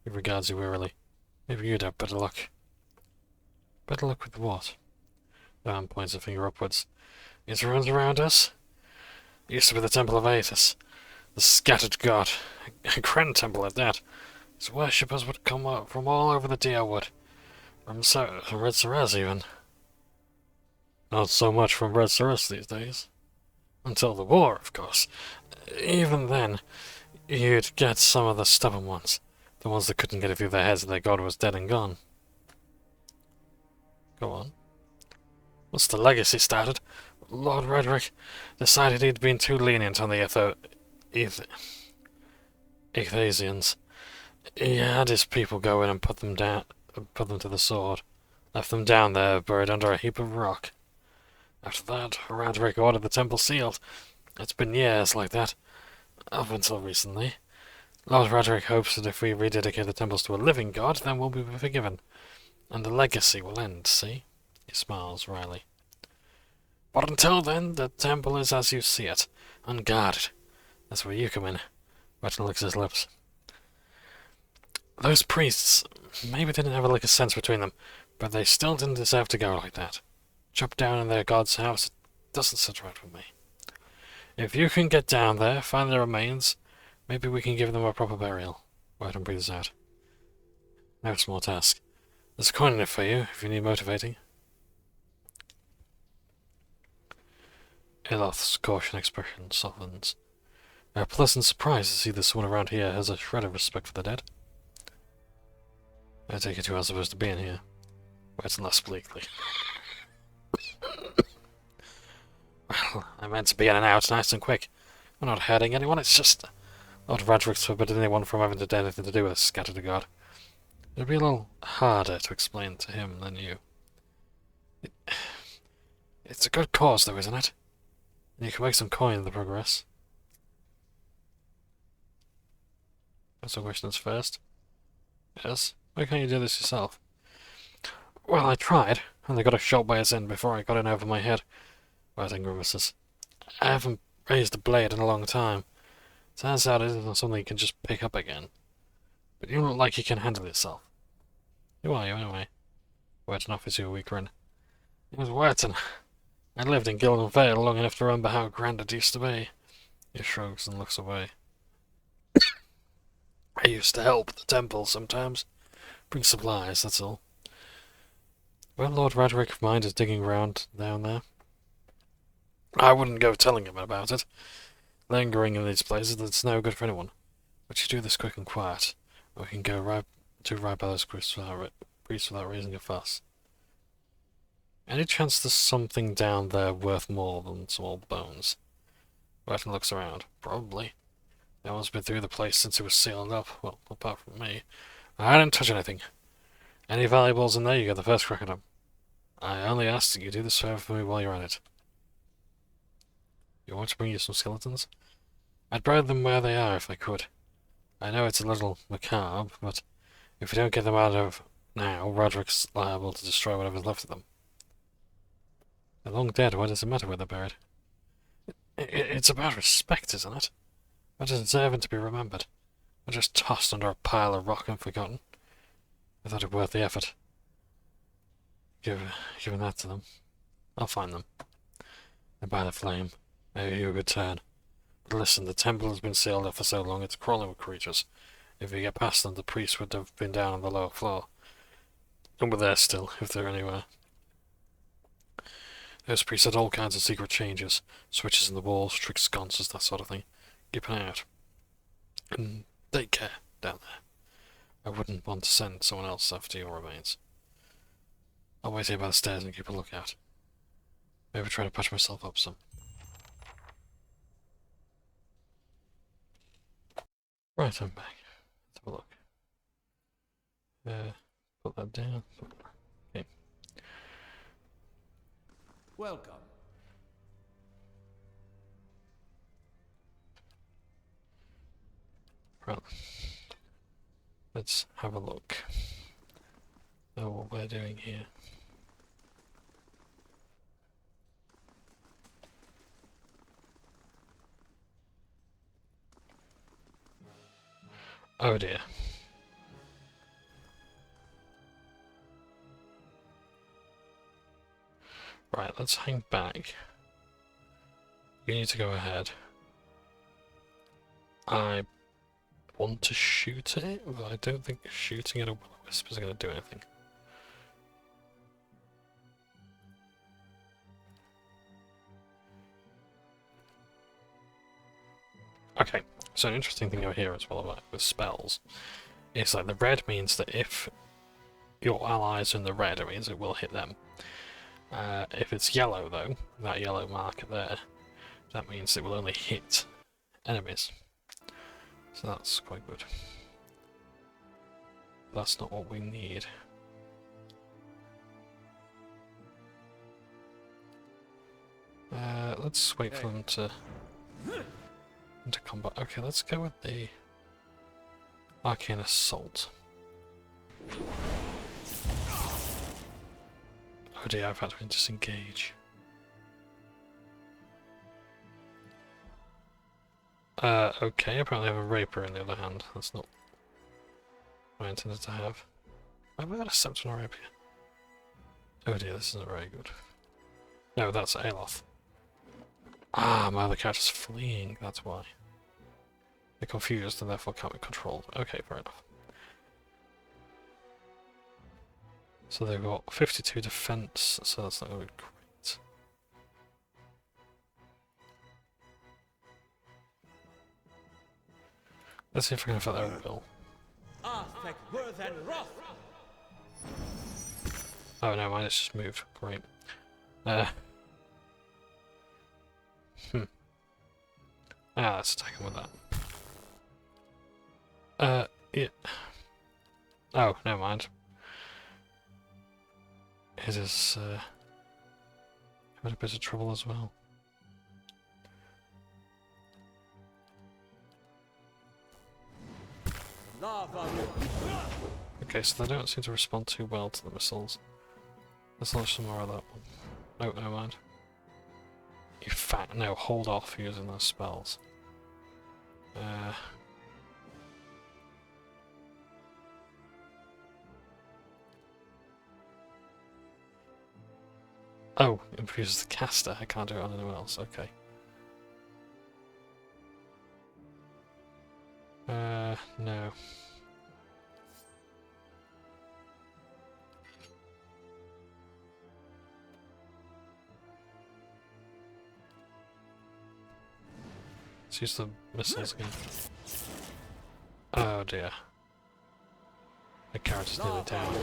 He regards you wearily. Maybe you'd have better luck. Better luck with what? The man points a finger upwards. It runs around us. It used to be the Temple of Eothas, the scattered god. A grand temple at that. Its worshippers would come up from all over the Dierwood. From Red Saraz, even. Not so much from Red Saraz these days. Until the war, of course. Even then, you'd get some of the stubborn ones. The ones that couldn't get it through their heads that their god was dead and gone. Go on. Once the legacy started, Lord Roderick decided he'd been too lenient on the Eothasians. He had his people go in and put them to the sword. Left them down there, buried under a heap of rock. After that, Roderick ordered the temple sealed. It's been years like that, up until recently. Lord Roderick hopes that if we rededicate the temples to a living god, then we'll be forgiven. And the legacy will end, see? He smiles wryly. But until then, the temple is as you see it, unguarded. That's where you come in. Wharton licks his lips. Those priests, maybe they didn't have a lick of sense between them, but they still didn't deserve to go like that. Chopped down in their god's house, it doesn't sit right with me. If you can get down there, find their remains, maybe we can give them a proper burial. Wharton breathes out. No small task. There's a coin in it for you, if you need motivating. Eloth's caution expression softens. A pleasant surprise to see that someone around here has a shred of respect for the dead. I take it you are supposed to be in here. Wharton laughs bleakly. Well, I meant to be in and out nice and quick. We're not hurting anyone, it's just... Lord Roderick's forbidden anyone from having to anything to do with a scattered god. It'd be a little harder to explain to him than you. It's a good cause, though, isn't it? And you can make some coin in the progress. Got some questions first. Yes? Why can't you do this yourself? Well, I tried, and they got a shot by its end before I got in over my head. Wharton grimaces. I haven't raised a blade in a long time. Turns out it isn't something you can just pick up again. But you look like you can handle yourself. Who are you, anyway? Wharton offers you a weak grin. It was Wharton. I lived in Gildan Vale long enough to remember how grand it used to be. He shrugs and looks away. I used to help the temple sometimes. Bring supplies, that's all. Well, Lord Roderick of Mind is digging around down there. I wouldn't go telling him about it. Lingering in these places, it's no good for anyone. But you do this quick and quiet, or we can go right by those priests without raising a fuss. Any chance there's something down there worth more than some old bones? Wharton looks around. Probably. No one's been through the place since it was sealed up. Well, apart from me. I didn't touch anything. Any valuables in there, you get the first crack at them. I only ask that you do this favor for me while you're at it. You want to bring you some skeletons? I'd bury them where they are if I could. I know it's a little macabre, but if we don't get them out of now, Roderick's liable to destroy whatever's left of them. They're long dead, what does it matter where they're buried? It's about respect, isn't it? About deserving to be remembered. I just tossed under a pile of rock and forgotten. I thought it worth the effort. Giving that to them. I'll find them. And by the flame, maybe he'll return. But listen, the temple has been sealed up for so long it's crawling with creatures. If we get past them, the priests would have been down on the lower floor. And we're there still, if they're anywhere. Those priests had all kinds of secret changes. Switches in the walls, trick sconces, that sort of thing. Keep an eye out. And take care down there. I wouldn't want to send someone else after your remains. I'll wait here by the stairs and keep a lookout. Maybe try to patch myself up some. Right, I'm back. Let's have a look. Put that down. Okay. Welcome. Right. Let's have a look at what we're doing here. Oh dear. Right, let's hang back. You need to go ahead. I want to shoot at it, but I don't think shooting at a will-o-wisp is going to do anything. Okay, so an interesting thing over here as well about with spells is like the red means that if your allies are in the red, it means it will hit them. If it's yellow though, that yellow marker there, that means it will only hit enemies. So that's quite good. That's not what we need. Let's wait for them to into combat. Okay, let's go with the Arcane Assault. Oh dear, I've had to disengage. Okay, apparently I have a Rapier in the other hand. That's not what I intended to have. I've got a Scepter and a Rapier. Oh dear, this isn't very good. No, that's Eoth. Ah, my other character's fleeing, that's why. They're confused and therefore can't be controlled. Okay, fair enough. So they've got 52 defense, so that's not going to be great. Let's see if I can affect their will. Oh no, mine has just moved. Great. Let's attack him with that. Yeah. Oh, never mind. It is, having a bit of trouble as well. Okay, so they don't seem to respond too well to the missiles. Let's launch some more of that one. No, never mind. You fat. No, hold off using those spells. Oh, it infuses the caster. I can't do it on anyone else. Okay. No. Let's use the missiles again. Oh dear. The character's nearly down.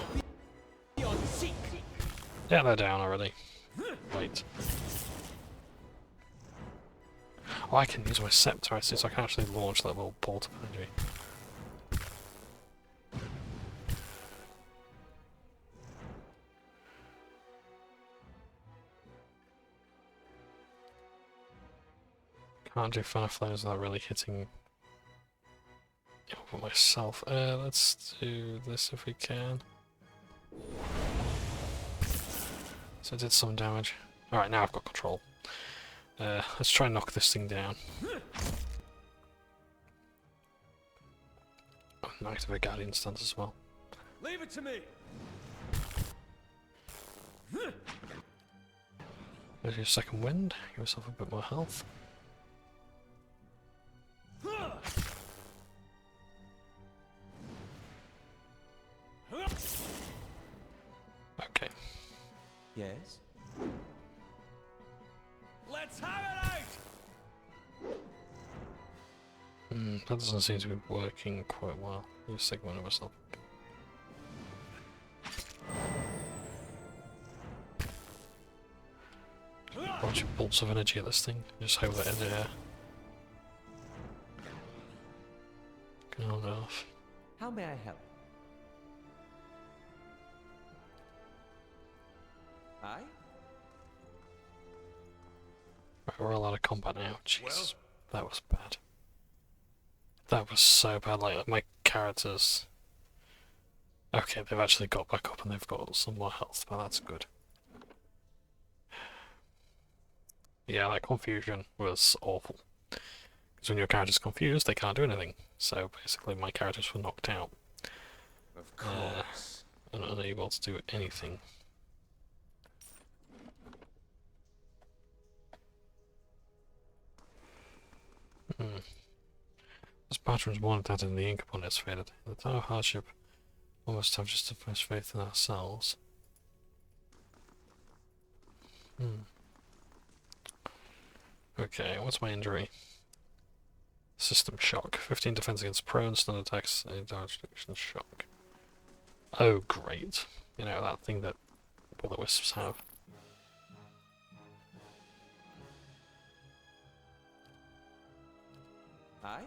Yeah, they're down already. Wait. Oh, I can use my scepter, I see, so I can actually launch that little bolt of energy. Can't do Fan of Flames without really hitting over myself. Let's do this if we can. So I did some damage. Alright, now I've got control. Let's try and knock this thing down. activate Guardian stance as well. Leave it to me. There's your second wind. Give yourself a bit more health. Okay. Yes. Let's have it out. That doesn't seem to be working quite well. Use second wind of myself. Bunch of bolts of energy at this thing. Just hope that in there can hold it off. How may I help? Aye? Right, we're all out of combat now. Jeez, that was bad. That was so bad. Like my characters. Okay, they've actually got back up and they've got some more health, but that's good. Yeah, that confusion was awful. Because when your character's confused, they can't do anything. So basically, my characters were knocked out. Of course. And unable to do anything. This pattern's wanted that in the ink upon it's faded. In the time of hardship, we must have just the first faith in ourselves. Okay, what's my injury? System shock. 15 defense against prone, stun attacks, and damage reduction shock. Oh, great. You know, that thing that will-o-wisps have. Aye?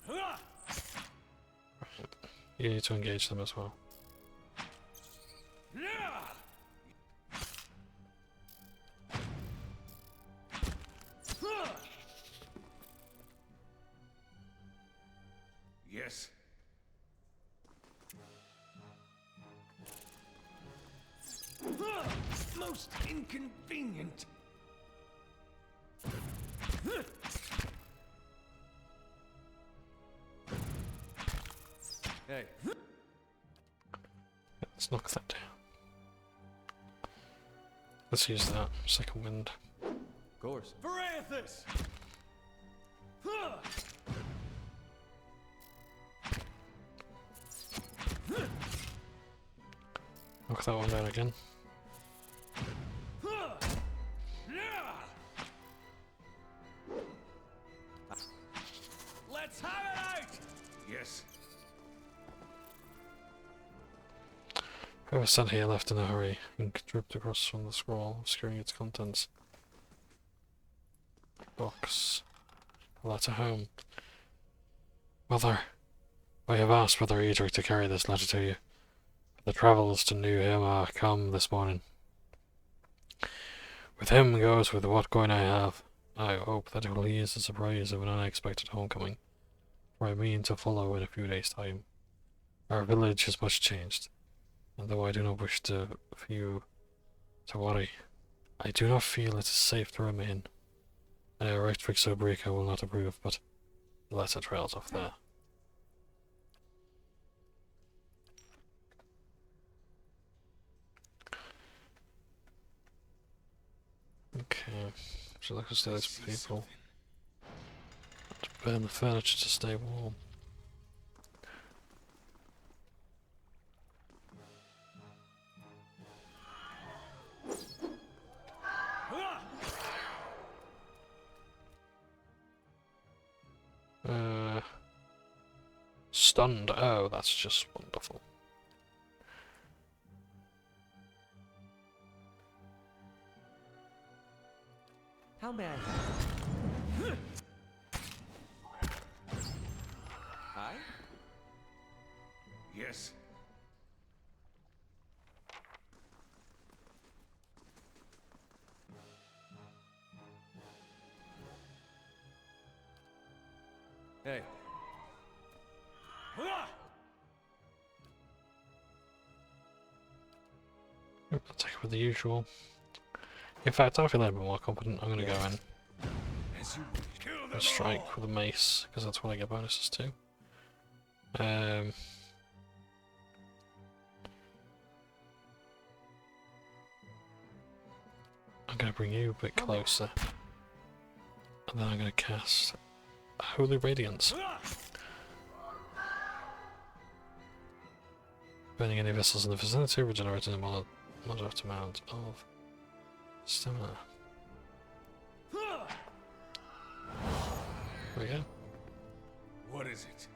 Right. You need to engage them as well. Yes. Most inconvenient. Hey. Let's knock that down. Let's use that second wind. Of course. Berath! Knock that one down again. Let's have it out! Yes. Whoever sat here left in a hurry. Ink dripped across from the scroll, obscuring its contents. Box. A letter home. Mother, I have asked Brother Edric to carry this letter to you. The travels to New Hema come this morning. With him goes with what coin I have. I hope that it will ease the surprise of an unexpected homecoming, for I mean to follow in a few days' time. Our village is much changed, and though I do not wish for you to worry, I do not feel it is safe to remain. And a right fix so break I will not approve, but the letter trails off there. Okay, so look at those people. To burn the furniture to stay warm. Stunned. Oh, that's just wonderful. How may I help? Aye? Yes. Hey. I'll take it with the usual. In fact, I feel a little bit more confident. I'm going to go in As you and strike with a mace, because that's what I get bonuses to. I'm going to bring you a bit closer. And then I'm going to cast Holy Radiance. Burning any vessels in the vicinity, regenerating a moderate amount of stamina. There we go. What is it?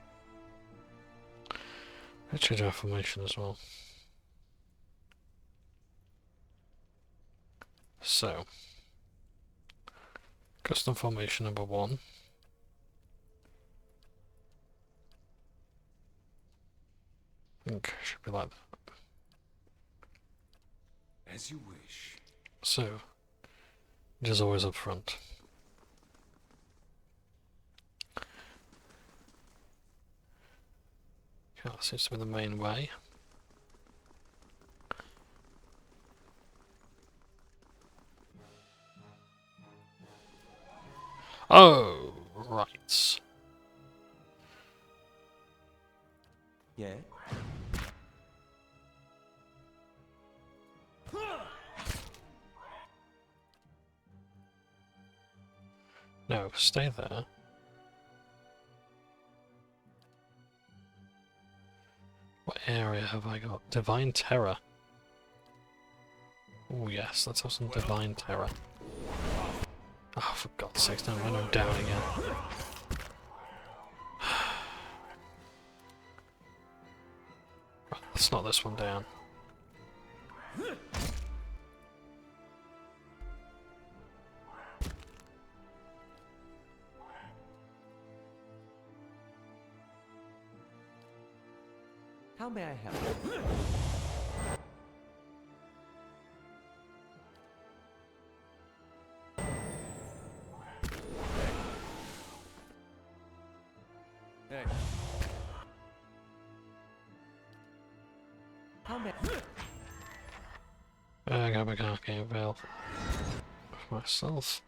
Let's change our formation as well. So, custom formation number 1. I think it should be like that. As you wish. So, it is always up front. Okay, that seems to be the main way. Oh, right. Yeah? No, stay there. What area have I got? Divine Terror. Oh yes, let's have some Divine Terror. Oh, for God's sake, don't run him down again. Right, let's knock this one down. How may I help? Hey. How may I got my Arcane Veil for myself.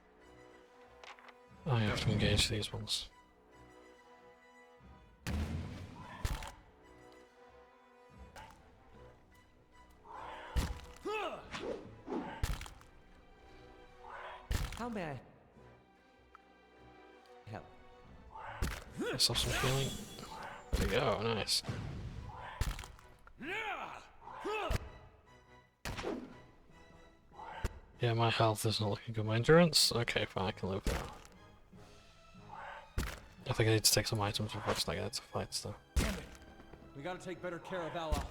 I have to engage these ones. How may I help? Let's have some healing. There we go, nice. Yeah, my health isn't looking good. My endurance? Okay, fine, I can live with that. I think I need to take some items before I start getting to fights though. Damn it. We gotta take better care of Aloth.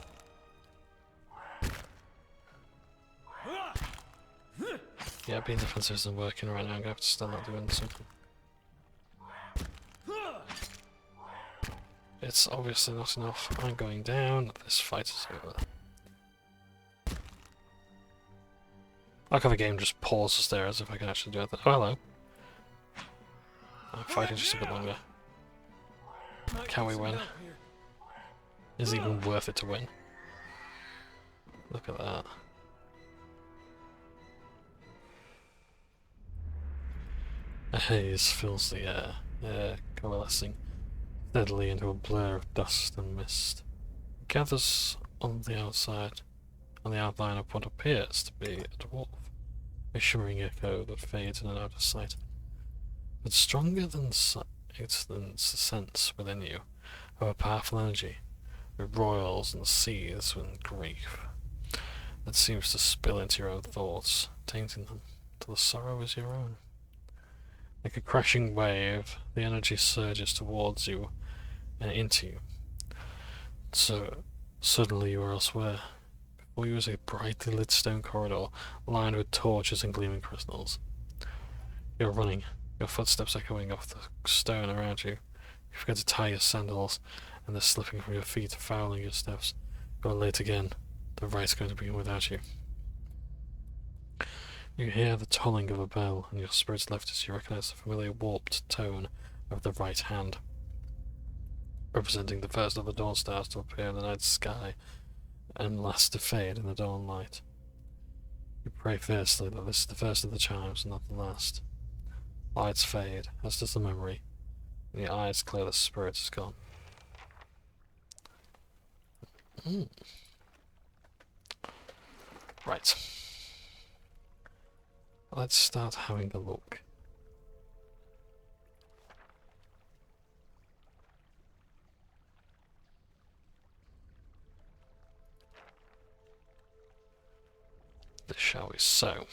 Yeah, being defensive isn't working right now. I'm gonna have to start doing something. It's obviously not enough. I'm going down. This fight is over. I like how the game just pauses there as if I can actually do anything. Oh, hello. I'm fighting just a bit longer. Can we win? Is it even worth it to win? Look at that. A haze fills the air coalescing steadily into a blur of dust and mist. It gathers on the outside, on the outline of what appears to be a dwarf, a shimmering echo that fades in and out of sight. But stronger than sight, it's the sense within you of a powerful energy that roils and seethes with grief, that seems to spill into your own thoughts, tainting them till the sorrow is your own. Like a crashing wave, the energy surges towards you and into you. So suddenly you are elsewhere. Before you is a brightly lit stone corridor lined with torches and gleaming crystals. You're running, your footsteps echoing off the stone around you. You forget to tie your sandals, and they're slipping from your feet, fouling your steps. You're late again. The right's going to begin without you. You hear the tolling of a bell, and your spirits lift as you recognize the familiar warped tone of the right hand, representing the first of the dawn stars to appear in the night sky, and last to fade in the dawn light. You pray fiercely that this is the first of the chimes, and not the last. Lights fade, as does the memory, and your eyes clear, the spirit is gone. Mm. Right. Let's start having a look. Shall we? So,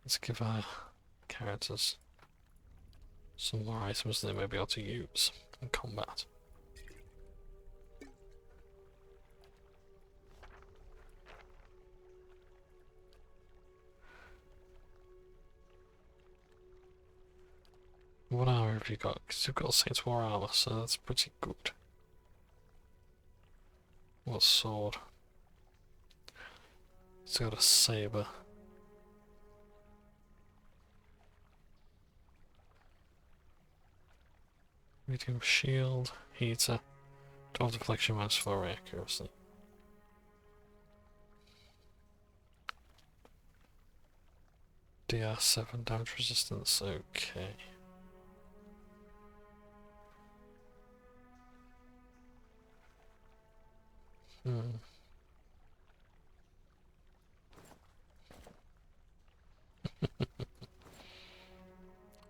let's give our characters some more items they may be able to use in combat. What armor have you got? Because you've got Saints War armor, so that's pretty good. What sword? It's got a saber. Medium shield, heater, 12 deflection, -4 accuracy. DR7 damage resistance, okay.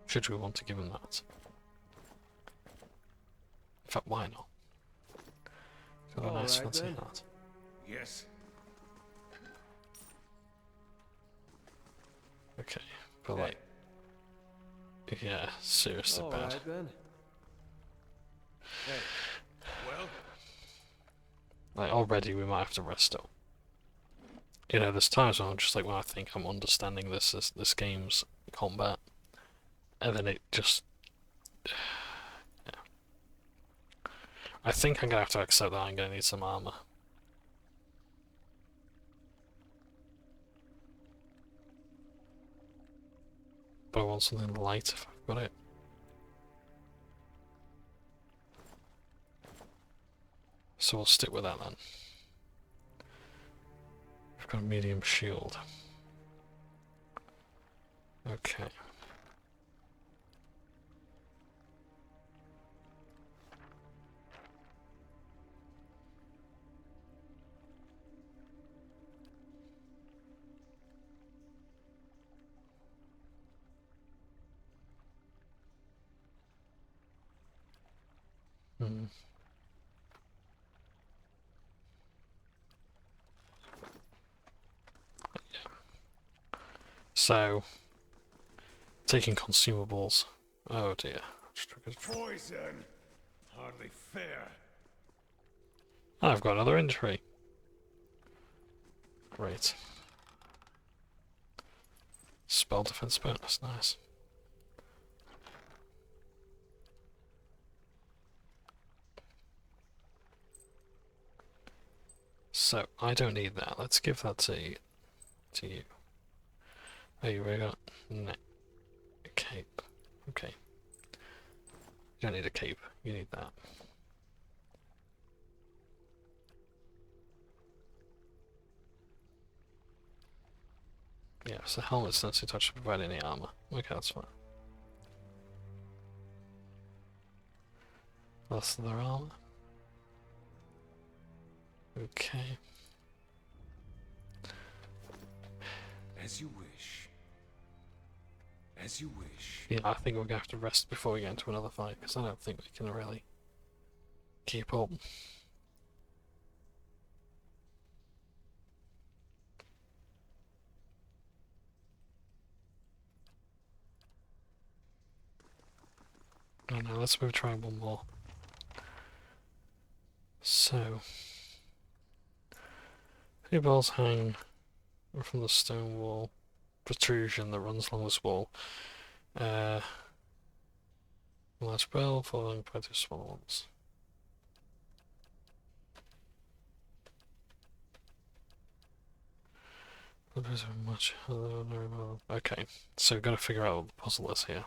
Should we want to give him that? In fact, why not? Got a nice fancy hat. Yes. Okay, but like, yeah, seriously All bad. right then. Hey. Well. Like already, we might have to rest up. You know, there's times when I'm just like, when I think I'm understanding this game's combat, and then it just, yeah. I think I'm gonna have to accept that I'm gonna need some armor. But I want something light if I've got it. So we'll stick with that then. We've got a medium shield. Okay. Hmm. So, taking consumables. Oh dear. Poison. Hardly fair. I've got another injury. Great. Spell defense bonus, nice. So, I don't need that. Let's give that to you. Oh, you already got a cape. Okay. You don't need a cape. You need that. Yeah, so helmet's not too touch to provide any armor. Okay, that's fine. That's their armor. Okay. As you wish. As you wish. Yeah, I think we're gonna have to rest before we get into another fight, because I don't think we can really keep up. Oh no, let's move try one more. So, few balls hang from the stone wall protrusion that runs along this wall. Large bell following by two small ones. Much. Okay, so we've got to figure out what the puzzle is here.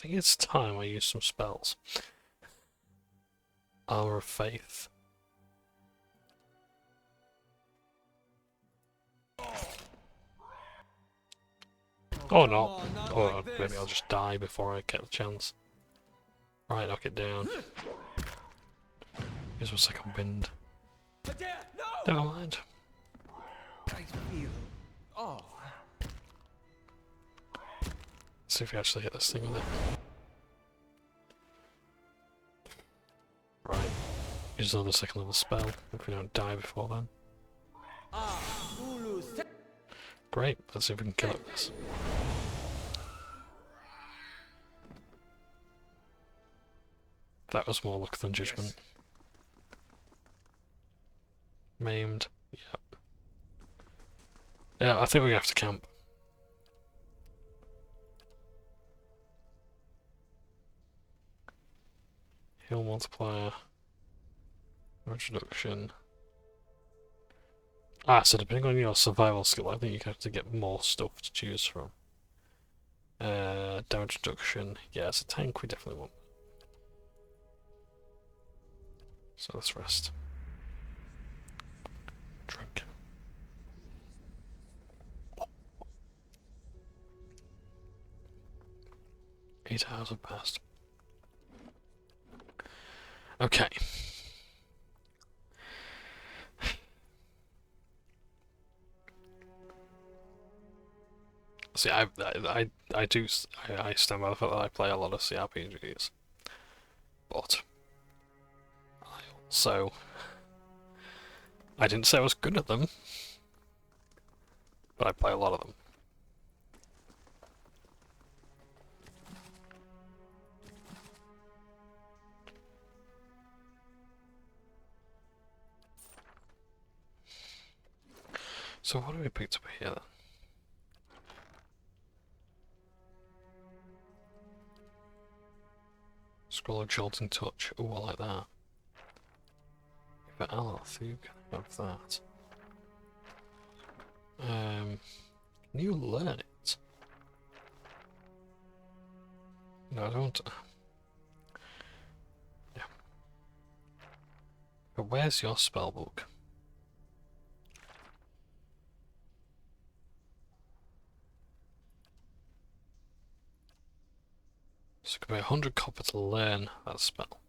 think it's time I use some spells. Armor of Faith. Or not. Or maybe I'll just die before I get the chance. Right, knock it down. Use my second wind. Never mind. I feel. Oh. Let's see if we actually hit this thing with it. Right. Use another second level spell if we don't die before then. Great, let's see if we can kill it with this. That was more luck than judgment. Maimed. Yep. Yeah, I think we have to camp. Heal multiplier. Reduction. So depending on your survival skill, I think you have to get more stuff to choose from. Damage reduction. Yeah, as a tank we definitely want. So let's rest. Drink. Eight hours have passed. Okay. See, I stand by the fact that I play a lot of CRPGs, but I also I didn't say I was good at them, but I play a lot of them. So what have we picked up here then? Scroll of Jolting Touch. Oh, I like that. For Eoth, you can have that. Can you learn it? No, I don't. Yeah. But where's your spellbook? So it could be 100 copper to learn that spell.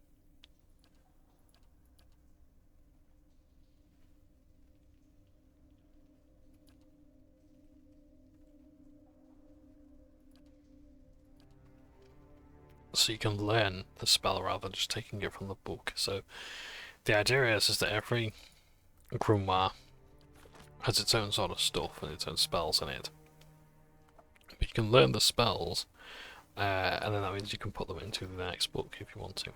So you can learn the spell rather than just taking it from the book. So the idea is that every grimoire has its own sort of stuff and its own spells in it. But you can learn the spells, and then that means you can put them into the next book if you want to.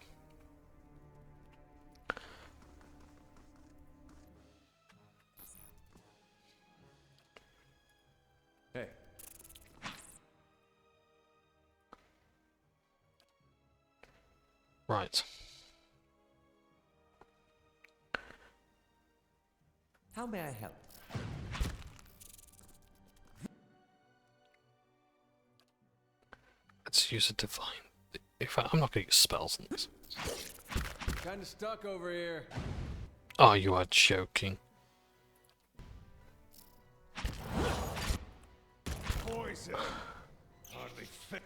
Hey. Right. How may I help? Let's use a divine. In fact, I'm not going to use spells on this. Kinda stuck over here. Oh, you are joking. Poison. Hardly fit.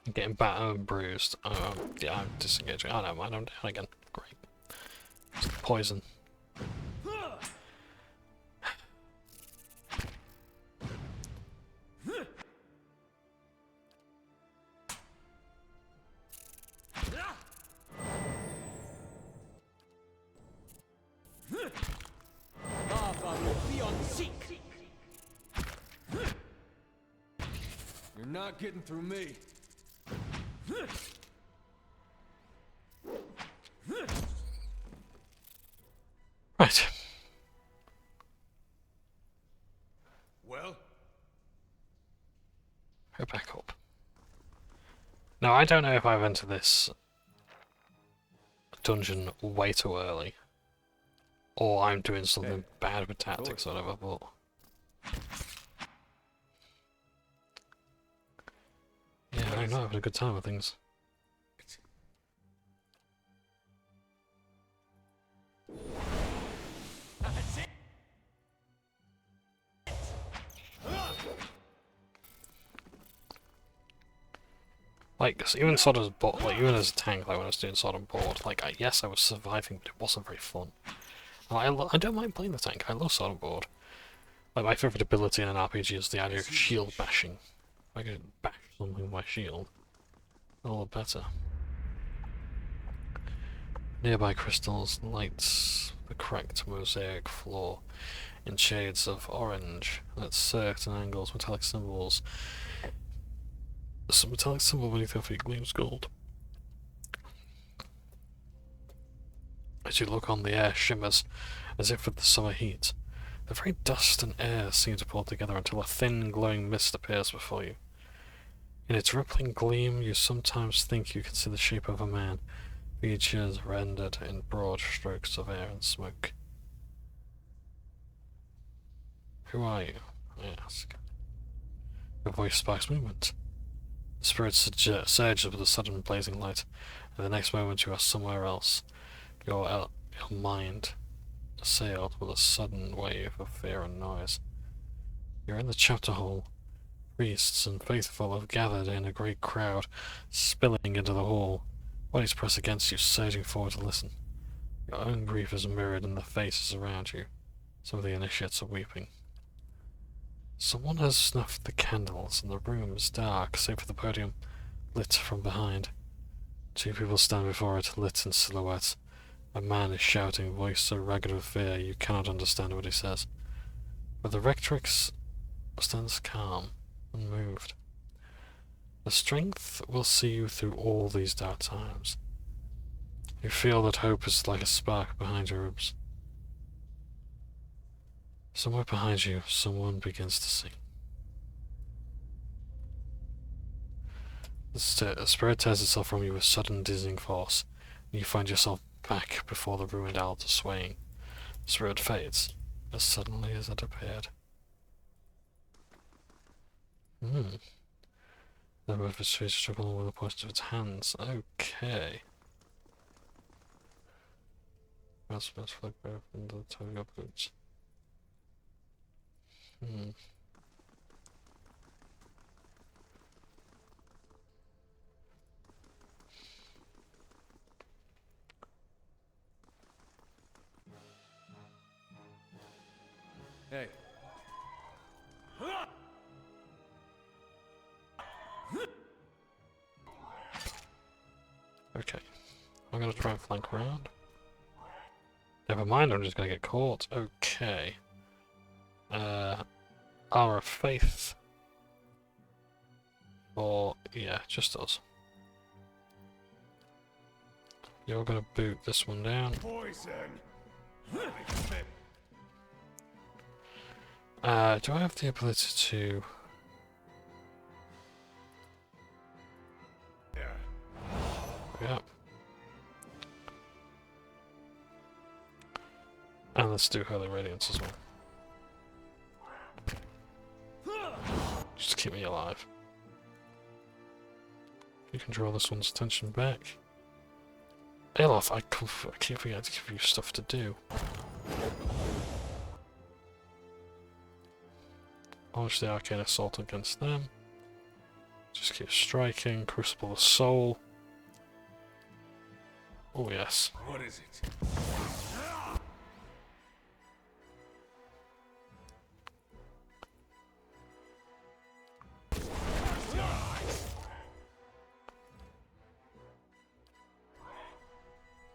I'm getting battered and bruised. Yeah, I'm disengaging. Oh no, mind, I'm down again. Great. It's the poison. You're not getting through me. Right. Well, Go back up. Now, I don't know if I've entered this dungeon way too early, or I'm doing something bad with tactics or whatever, but I'm not having a good time with things. Like, 'cause even sort of, like, even as a tank, like when I was doing Sword and Board, like, yes, I was surviving, but it wasn't very fun. I don't mind playing the tank. I love Sword and Board. Like, my favourite ability in an RPG is the idea of shield bashing. If I could bash something with my shield, all the better. Nearby crystals lights the cracked mosaic floor in shades of orange at certain angles. Metallic symbols. Some metallic symbol beneath your feet gleams gold. As you look on, the air shimmers as if with the summer heat. The very dust and air seem to pull together until a thin, glowing mist appears before you. In its rippling gleam, you sometimes think you can see the shape of a man, features rendered in broad strokes of air and smoke. Who are you? I ask. Your voice sparks movement. The spirit surges with a sudden blazing light, and the next moment you are somewhere else. Your mind assailed with a sudden wave of fear and noise. You're in the chapter hall. Priests and faithful have gathered in a great crowd, spilling into the hall. Bodies press against you, surging forward to listen. Your own grief is mirrored in the faces around you. Some of the initiates are weeping. Someone has snuffed the candles, and the room is dark, save for the podium, lit from behind. Two people stand before it, lit in silhouette. A man is shouting, voice so ragged with fear you cannot understand what he says. But the rectrix stands calm, unmoved. The strength will see you through all these dark times. You feel that hope is like a spark behind your ribs. Somewhere behind you, someone begins to sing. The spirit tears itself from you with sudden dizzying force, and you find yourself back before the ruined altar swaying. The spirit fades, as suddenly as it appeared. The bird of its face struggling with the points of its hands. Okay. That's like Berath and the towing up boots. Hey. Okay. I'm gonna try and flank around. Never mind, I'm just gonna get caught. Okay. Hour of Faith. Or, yeah, just us. You're gonna boot this one down. Poison. Do I have the ability to... Yeah. And let's do Holy Radiance as well. Just to keep me alive. You can draw this one's attention back. Eoth, I keep forgetting to give you stuff to do. Launch the Arcane Assault against them. Just keep striking. Crucible of Soul. Oh yes. What is it?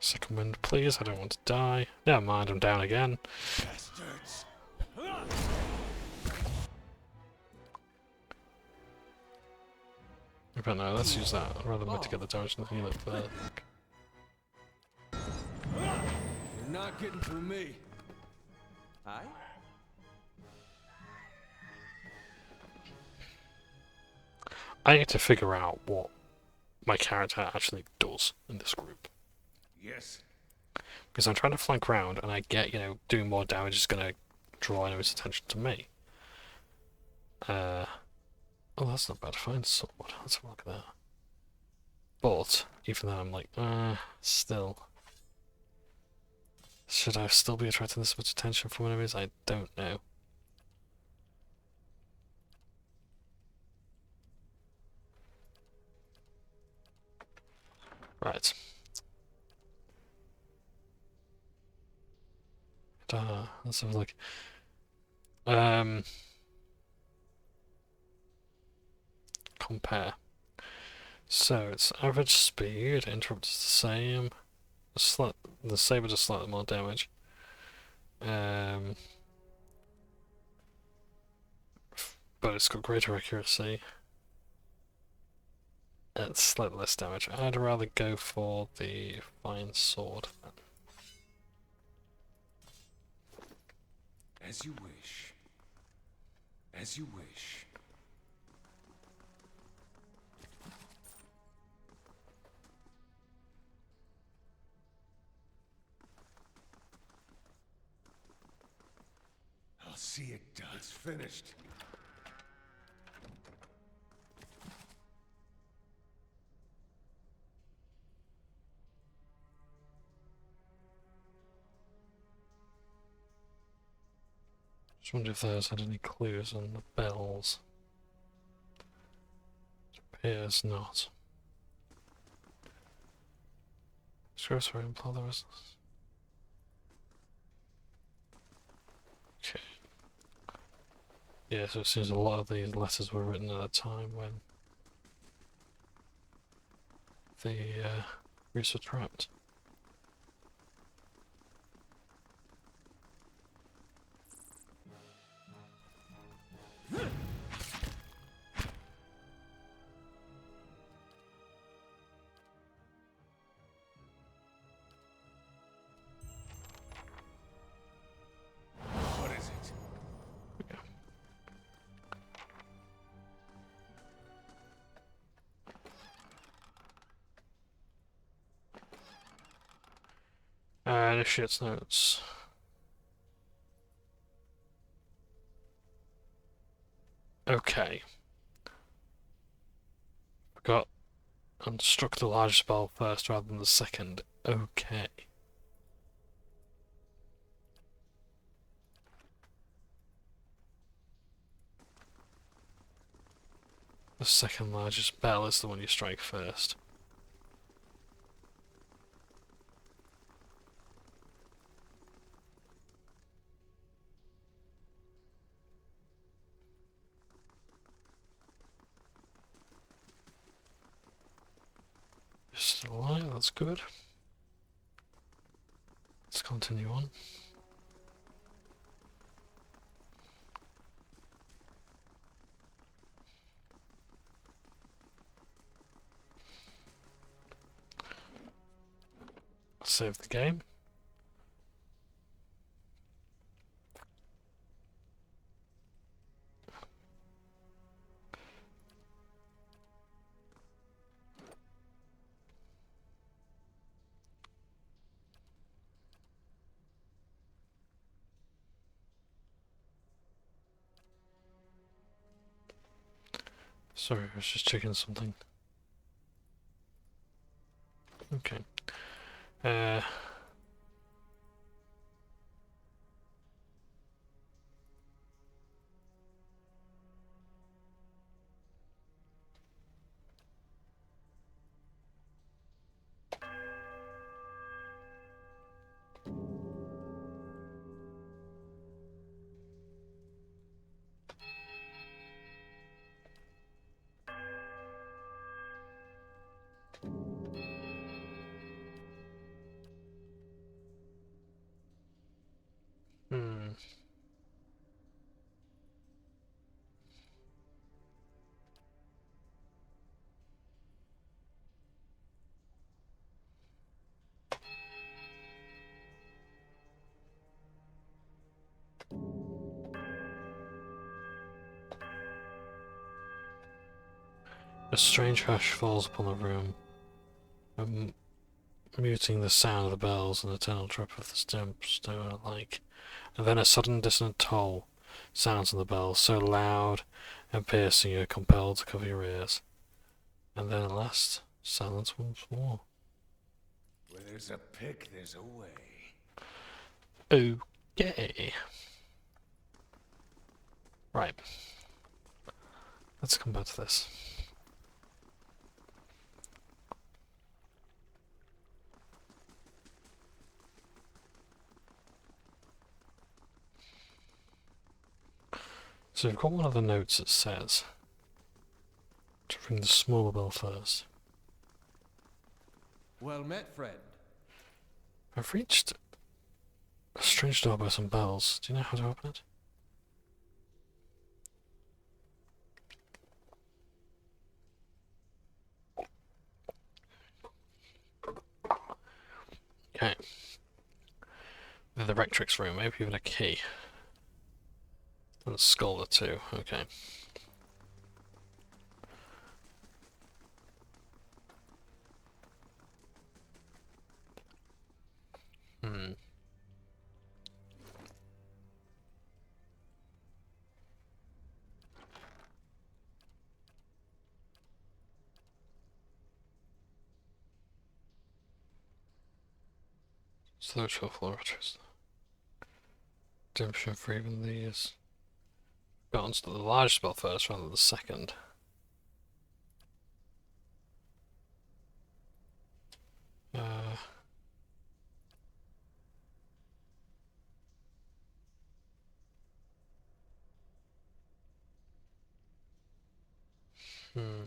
Second wind, please. I don't want to die. Never mind, I'm down again. Bastards. But no, let's use that. I'd rather mitigate the damage than heal it first. You're not getting through me. Aye? I need to figure out what my character actually does in this group. Yes. Because I'm trying to flank around and I get, you know, doing more damage is going to draw enemies' attention to me. Oh, that's not bad. Find sword. Let's have a look at that. But even then, I'm like, still. Should I still be attracting this much attention from enemies? I don't know. Right. Let's have a look. Compare. So it's average speed, interrupt is the same. The saber does slightly more damage. But it's got greater accuracy. And it's slightly less damage. I'd rather go for the fine sword then. As you wish. As you wish. I'll see it done. It's finished. Just wonder if those had any clues on the bells. It appears not. Screws for imply there is. Okay. Yeah, so it seems a lot of these letters were written at a time when the Greeks were trapped. What is it? Initiates notes. Okay. Forgot and struck the large spell first rather than the second. Okay. The second largest bell is the one you strike first. Still alive, that's good. Let's continue on. Save the game. Sorry, I was just checking something. Okay. Hmm. A strange hush falls upon the room, muting the sound of the bells and the eternal drip of the stone alike. And then a sudden dissonant toll sounds on the bells, so loud and piercing you're compelled to cover your ears. And then at last, Silence once more. Where there's a pick, there's a way. Okay. Right. Let's come back to this. So we've got one of the notes that says to ring the smaller bell first. Well met, friend. I've reached a strange door by some bells. Do you know how to open it? Okay. The rectrix room, maybe even a key. And a skull or two, okay. Hmm. Social laboratories. Redemption for even these. Got onto the large spell first rather than the second. Uh. Hmm.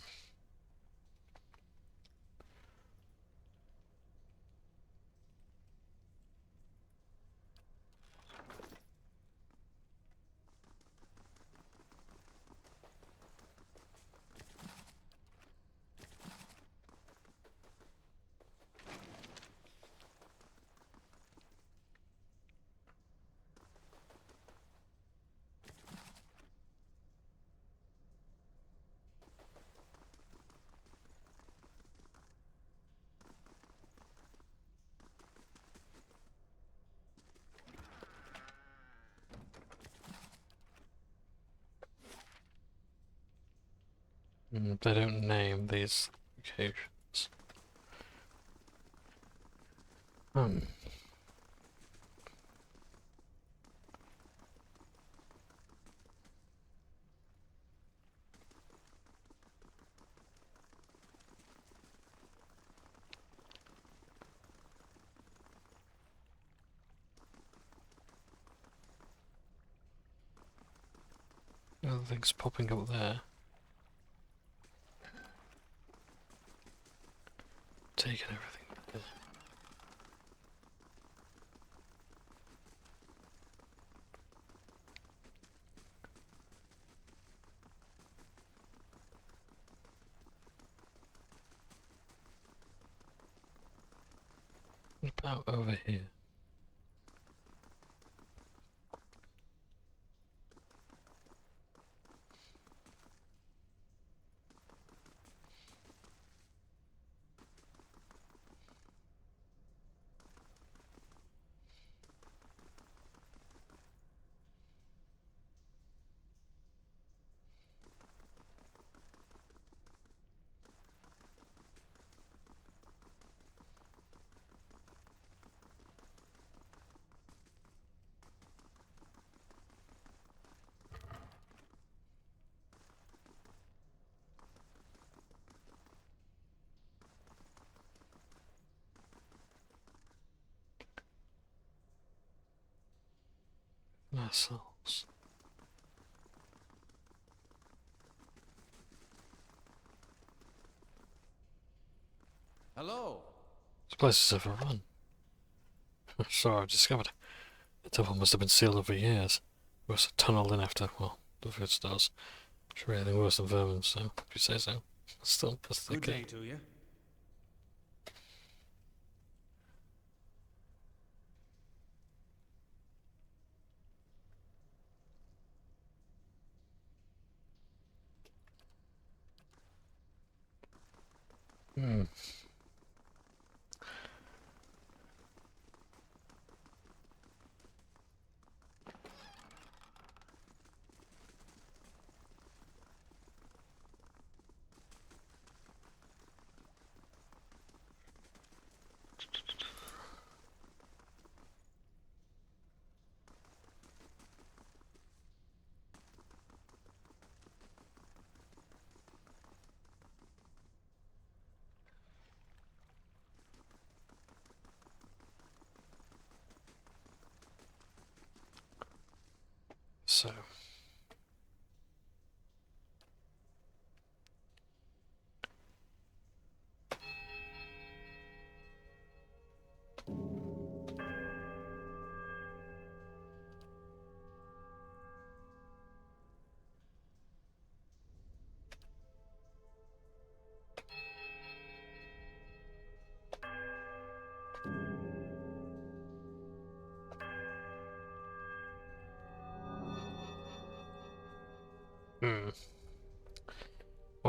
They don't name these occasions. Hmm. Other things popping up there. Taking everything. What about over here? Ourselves. Hello. This place is overrun. So I've discovered. The temple must have been sealed up for years. It was tunneled in after, well, the food stars. Sure, anything worse than vermin, so if you say so. Still, that's the Good day to you. Hmm.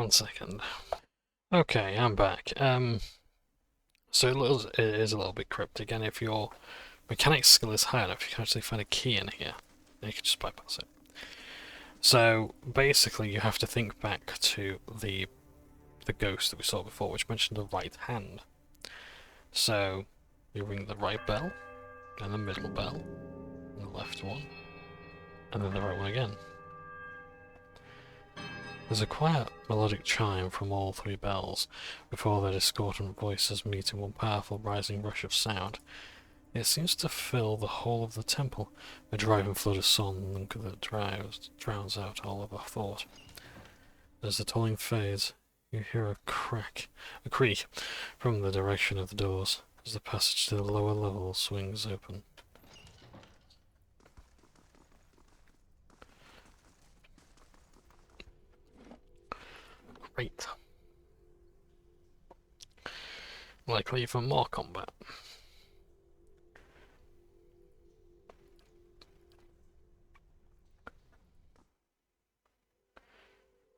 1 second. Okay, I'm back. So it is a little bit cryptic, and if your mechanics skill is high enough, you can actually find a key in here. And you can just bypass it. So basically, you have to think back to the ghost that we saw before, which mentioned the right hand. So you ring the right bell, and the middle bell, and the left one, and then the right one again. There's a quiet, melodic chime from all 3 bells before their discordant voices meet in one powerful rising rush of sound. It seems to fill the whole of the temple, a driving flood of song that drowns out all other thought. As the tolling fades, you hear a creak from the direction of the doors, as the passage to the lower level swings open. Great. Likely even more combat.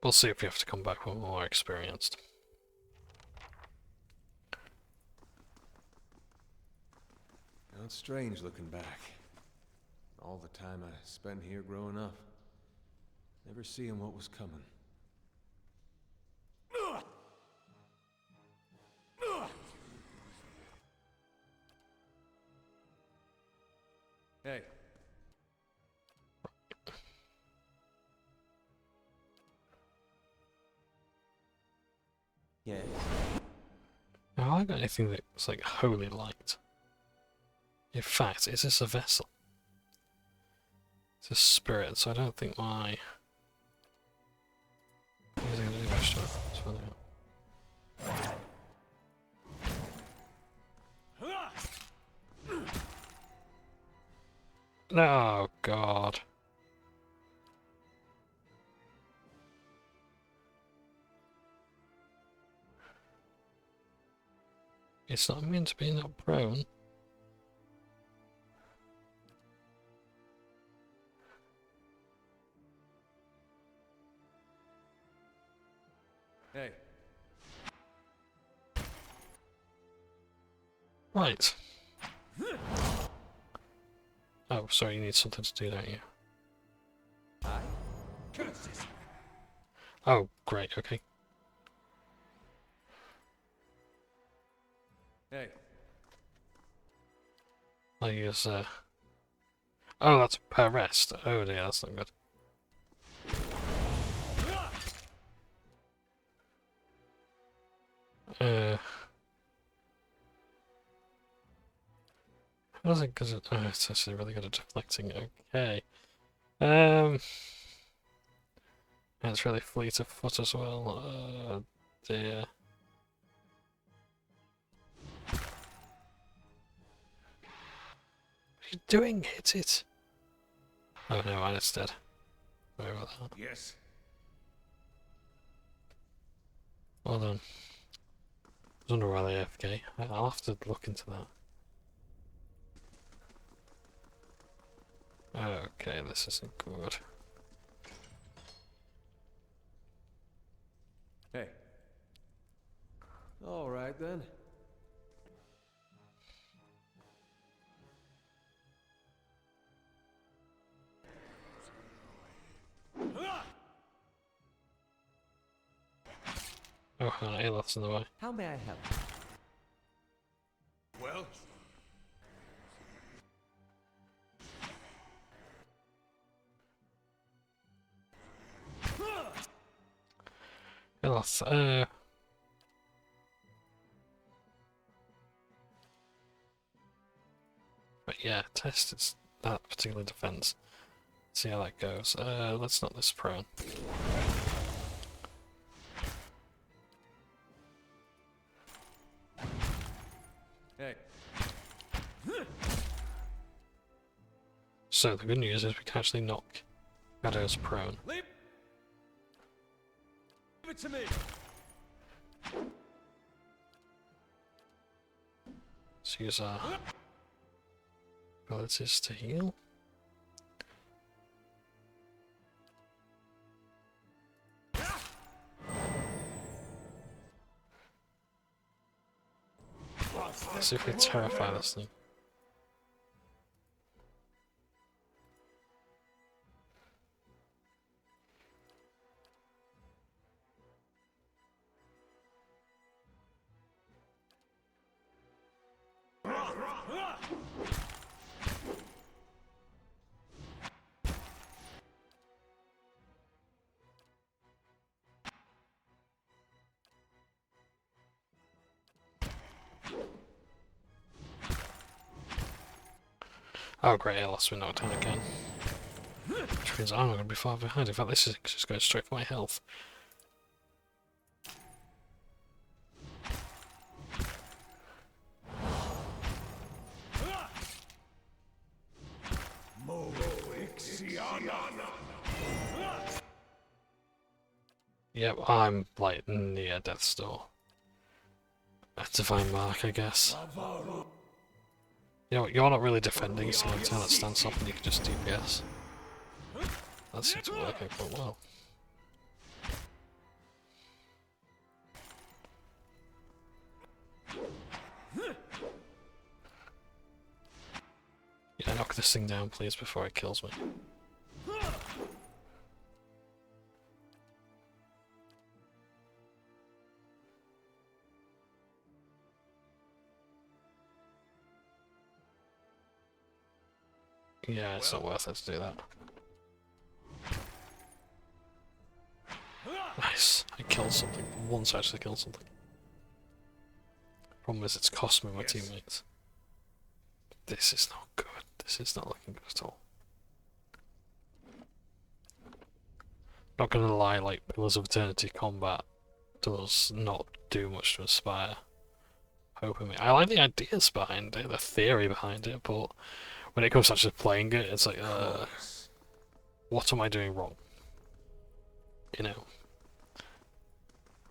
We'll see if we have to come back when we're more experienced. Now it's strange looking back. All the time I spent here growing up. Never seeing what was coming. Hey. Yes. Now, have I got anything that's like holy light? In fact, is this a vessel? It's a spirit, so I don't think my... What is it going to do much to it? Let's find out. Oh, God. It's not meant to be not prone. Hey. Right. Oh, sorry, you need something to do, don't you? Oh, great, okay. Hey. I'll use, Oh, that's per rest. Oh dear, that's not good. I don't think because it's actually really good at deflecting. Okay. And it's really fleet of foot as well. Oh dear. What are you doing? Hit it! Oh no, mine is dead. Sorry about that. Yes. Well done. I was wondering why they AFK. I'll have to look into that. Okay, this isn't good. Hey. All right then. Oh, and Eoth's in the way. How may I help? Well. Eoth, but yeah, test its that particular defense. See how that goes. Let's not this prone. Hey. So the good news is we can actually knock Shadows prone. Leave it to me. Let's use our abilities to heal. Let's see if we terrify this thing. Oh great, I lost me knocked down again. Which means I'm not going to be far behind. In fact, this is just going straight for my health. Yep, I'm like near death's door. A divine mark, I guess. You know, you're not really defending, so you can turn that stance off and you can just DPS. That seems to be working quite well. Yeah, knock this thing down, please, before it kills me. Yeah, it's not worth it to do that. Nice. I killed something. Once I actually killed something. Problem is, it's cost me my teammates. This is not good. This is not looking good at all. Not gonna lie, like, Pillars of Eternity combat does not do much to inspire hope in me. I like the ideas behind it, the theory behind it, but when it comes to actually playing it, it's like, what am I doing wrong? You know?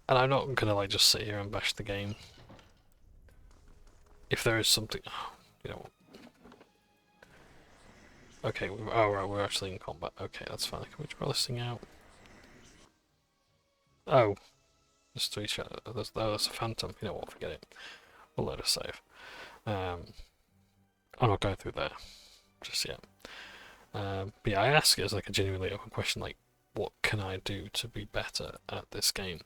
And I'm not gonna, like, just sit here and bash the game. If there is something... Oh, you know what? Okay, oh right, we're actually in combat. Okay, that's fine. Can we draw this thing out? Oh. There's 3 shadows. There's a phantom. You know what, forget it. We'll let it save. I'm not going through there just yet. But yeah, I ask it as like a genuinely open question, like, what can I do to be better at this game?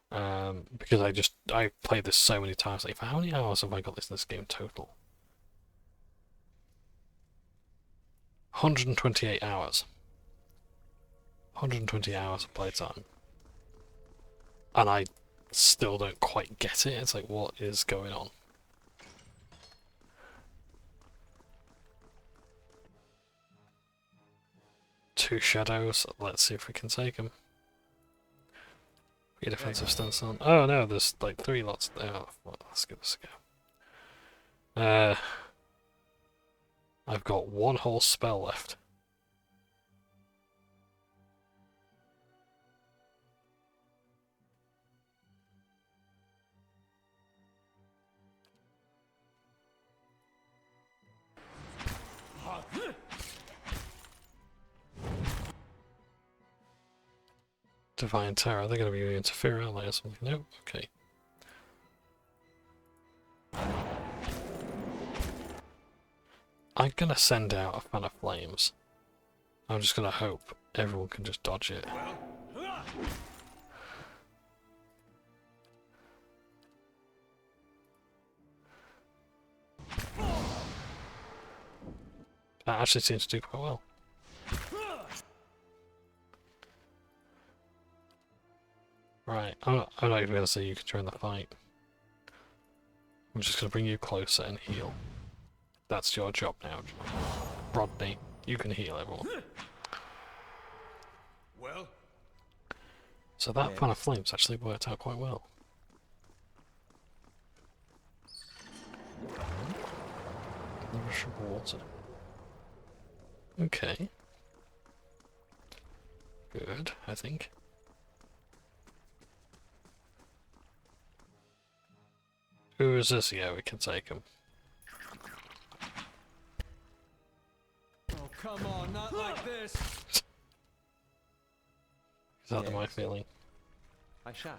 Because I played this so many times. Like, how many hours have I got this game total? 128 hours. 120 hours of playtime. And I still don't quite get it. It's like, what is going on? Two shadows. Let's see if we can take them. Your defensive stance on. Oh no, there's like 3 lots there. Oh, well, let's give this a go. I've got 1 whole spell left. Divine Terror, they're going to be interfere, aren't they, or something? Nope, okay. I'm going to send out a Fan of Flames. I'm just going to hope everyone can just dodge it. That actually seems to do quite well. Right, I'm not even going to say you can join the fight. I'm just going to bring you closer and heal. That's your job now, Rodney. You can heal everyone. Well? So that Fan of Flames actually worked out quite well. Rush of water. Okay. Good, I think. Who is this? Yeah, we can take him. Oh, come on, not like this! Is that my feeling? I shall.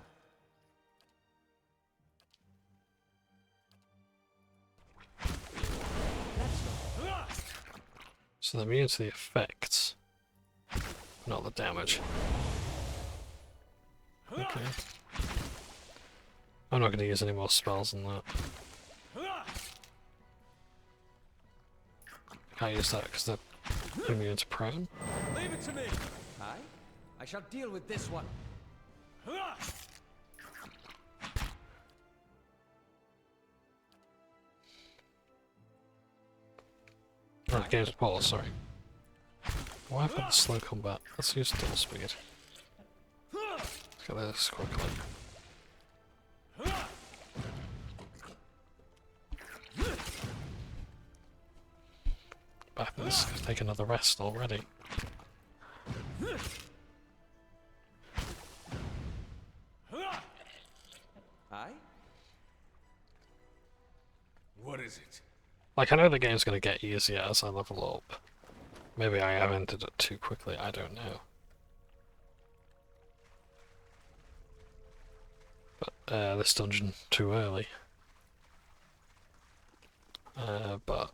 So they're immune to the effects, not the damage. Okay. I'm not going to use any more spells than that. Can't use that because they're immune to prone. Leave it to me. Aye? I shall deal with this one. Right, game's paused, sorry. Why have I got the slow combat? Let's use double speed. Let's get this quickly. Back this, take another rest already. Aye? What is it? Like, I know the game's going to get easier as I level up. Maybe I have entered it too quickly, I don't know. But, this dungeon too early. But,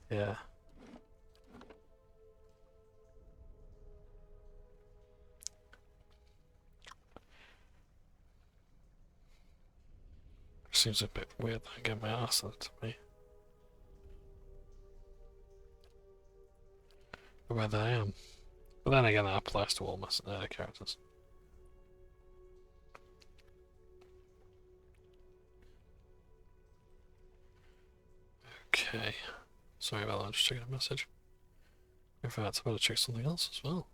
yeah. Seems a bit weird that I get my ass handed to me. Whether I am. But then again, that applies to all my characters. Okay. Sorry about that, I'm just checking a message. In fact, I better check something else as well.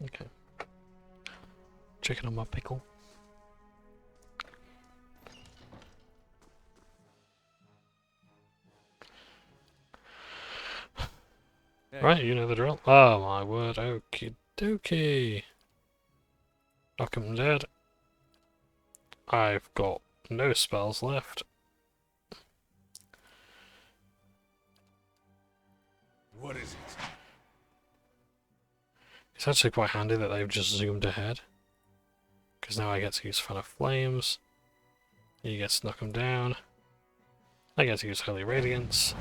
Okay. Checking on my pickle. Hey. Right, you know the drill. Oh my word, okie dokie. Knock 'em dead. I've got no spells left. What is it? It's actually quite handy that they've just zoomed ahead. Because now I get to use Fan of Flames. He gets to knock him down. I get to use Holy Radiance.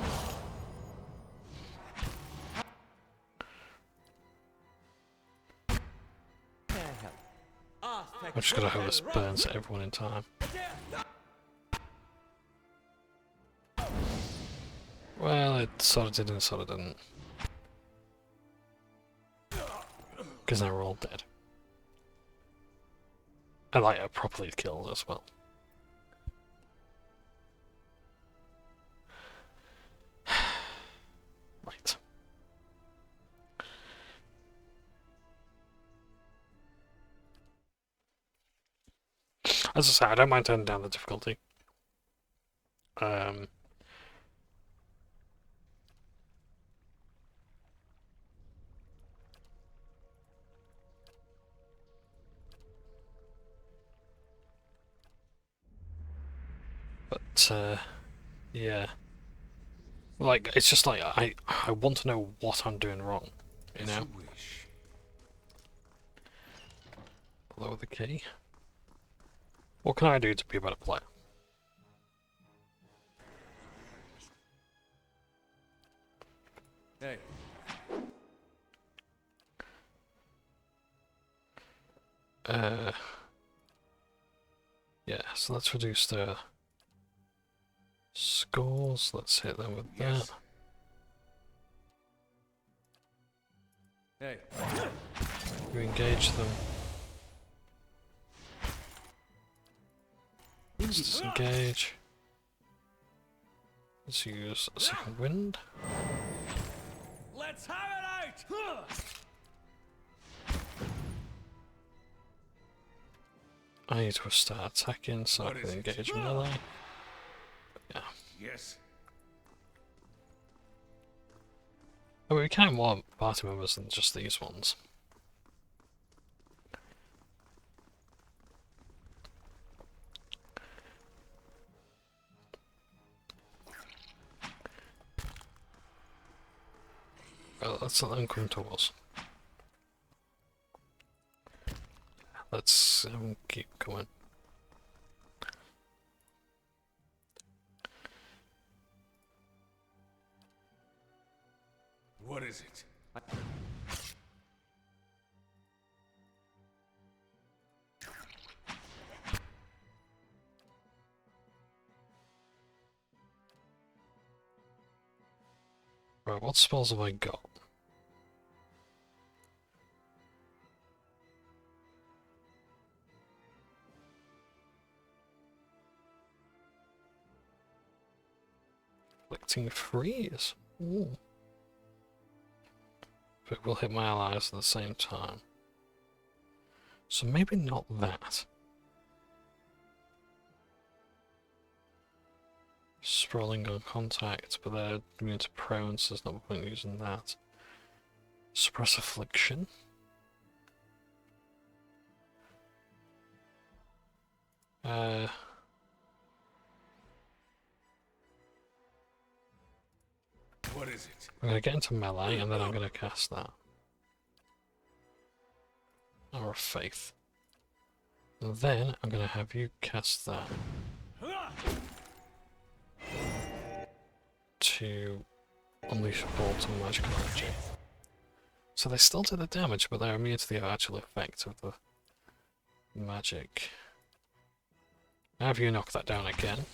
I'm just gonna hope this burns everyone in time. Well, it sort of did and sort of didn't. Because now we're all dead. And like, are properly killed as well. Right. As I say, I don't mind turning down the difficulty. But, yeah. Like, it's just like, I want to know what I'm doing wrong, you know? Wish. Lower the key. What can I do to be a better player? Hey. Yeah, so let's reduce the scores. Let's hit them with that. Hey. You engage them. Let's disengage. Let's use a second wind. Let's have it out! I need to start attacking so I can engage melee. Yeah. Yes. I mean, we can have more party members than just these ones. let's let them come to us. Let's keep going. What is it? Right, what spells have I got? Inflicting freeze. Ooh. But will hit my allies at the same time. So maybe not that. Sprawling on contact, but they're immune to prone, so there's no point using that. Suppress affliction. What is it? I'm gonna get into melee, and then I'm gonna cast that. Hour of Faith. And then I'm gonna have you cast that. To unleash a bolt of magical energy. So they still do the damage, but they're immune to the actual effect of the magic. Have you knock that down again?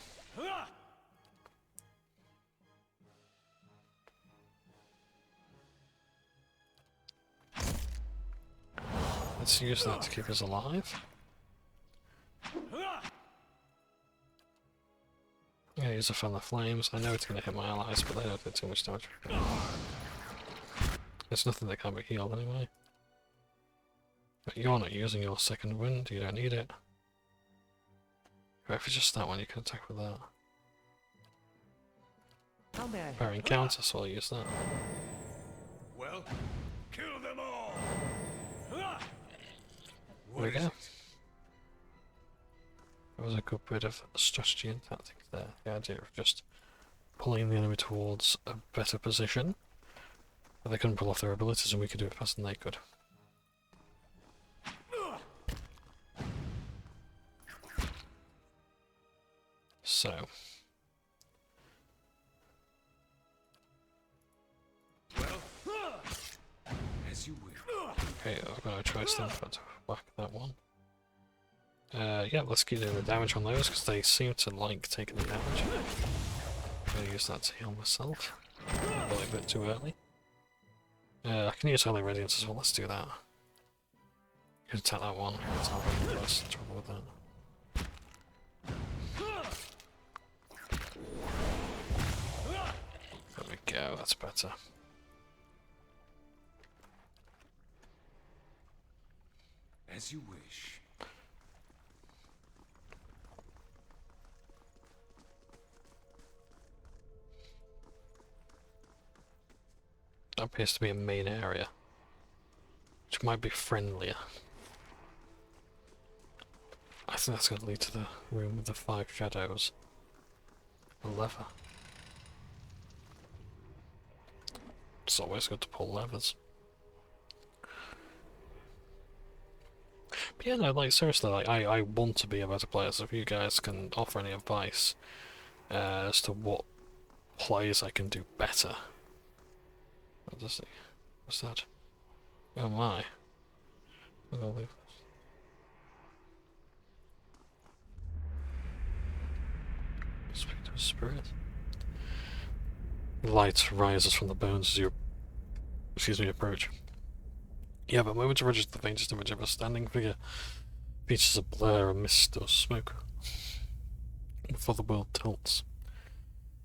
Let's use that to keep us alive. I'm gonna use a Fan of Flames. I know it's gonna hit my allies, but they don't do too much damage. There's nothing that can't be healed anyway. But you're not using your second wind, you don't need it. Right, if it's just that one, you can attack with that. How may I help? Power encounter, so I'll use that. Well, kill them all! There What we is go. it? There was a good bit of strategy and tactics there. The idea of just pulling the enemy towards a better position. But they couldn't pull off their abilities and we could do it faster than they could. So. Well, as you will. Okay, I'm going to try to whack that one. Yeah, let's keep doing the damage on those because they seem to like taking the damage. I'm going to use that to heal myself. Probably a bit too early. I can use Holy Radiance as well, let's do that. You can attack that one, that's not really less trouble with that. There we go, that's better. As you wish. That appears to be a main area, which might be friendlier. I think that's going to lead to the room with the 5 shadows. A lever. It's always good to pull levers. But yeah, no, like seriously, like I want to be a better player, so if you guys can offer any advice as to what plays I can do better. What does he? What's that? Oh my. Look at all these. Speak to a spirit. Light rises from the bones as you approach. You have a moment to register the faintest image of a standing figure. Features a blur of mist or smoke before the world tilts.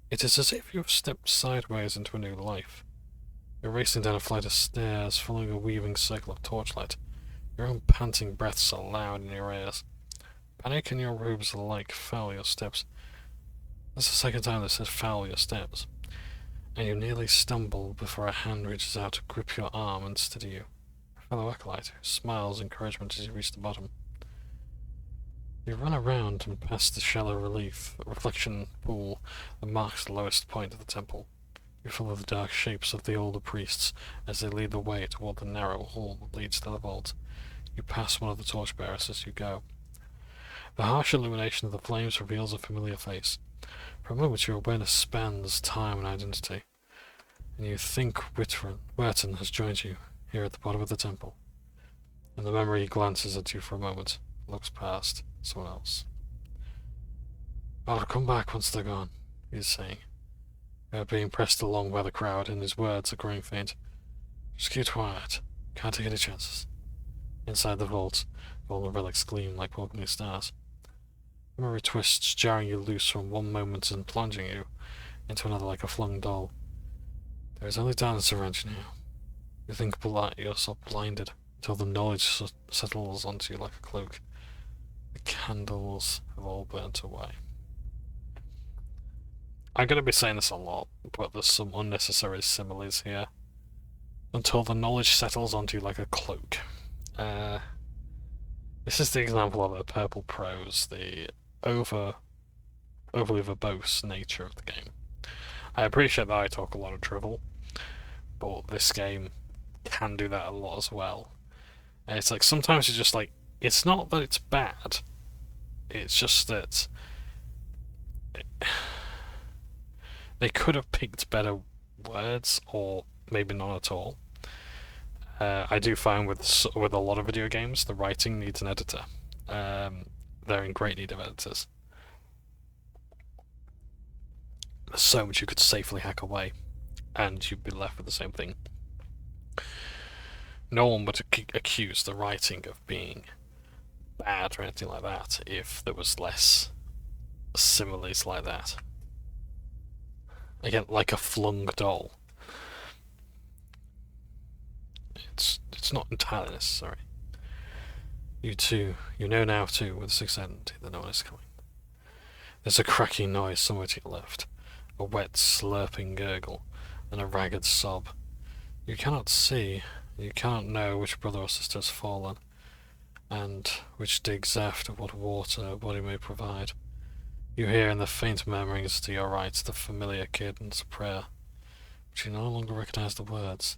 It is as if you have stepped sideways into a new life. You're racing down a flight of stairs, following a weaving circle of torchlight. Your own panting breaths are loud in your ears. Panic and your robes alike foul your steps. That's the second time that says foul your steps. And you nearly stumble before a hand reaches out to grip your arm and steady you. A fellow acolyte who smiles encouragement as you reach the bottom. You run around and past the shallow reflection pool that marks the lowest point of the temple. You follow the dark shapes of the older priests as they lead the way toward the narrow hall that leads to the vault. You pass one of the torchbearers as you go. The harsh illumination of the flames reveals a familiar face. For a moment your awareness spans time and identity, and you think Wyrton has joined you here at the bottom of the temple. And the memory glances at you for a moment, looks past someone else. I'll come back once they're gone, he's saying. You are being pressed along by the crowd, and his words are growing faint. Just keep quiet. Can't take any chances. Inside the vault, golden relics gleam like welcoming stars. Memory twists, jarring you loose from one moment and plunging you into another like a flung doll. There is only darkness around you now. You think yourself blinded until the knowledge settles onto you like a cloak. The candles have all burnt away. I'm going to be saying this a lot, but there's some unnecessary similes here. Until the knowledge settles onto you like a cloak. This is the example of a purple prose, the overly verbose nature of the game. I appreciate that I talk a lot of drivel, but this game can do that a lot as well. And it's like sometimes you're just like, it's not that it's bad, it's just that they could have picked better words, or maybe none at all. I do find with a lot of video games, the writing needs an editor. They're in great need of editors. There's so much you could safely hack away, and you'd be left with the same thing. No one would accuse the writing of being bad or anything like that if there was less similes like that. Again, like a flung doll. It's not entirely necessary. You know now too, with certainty that no one is coming. There's a cracking noise somewhere to your left, a wet slurping gurgle, and a ragged sob. You cannot see, you cannot know which brother or sister has fallen, and which digs after what water her body may provide. You hear in the faint murmurings to your right the familiar cadence of prayer, but you no longer recognize the words.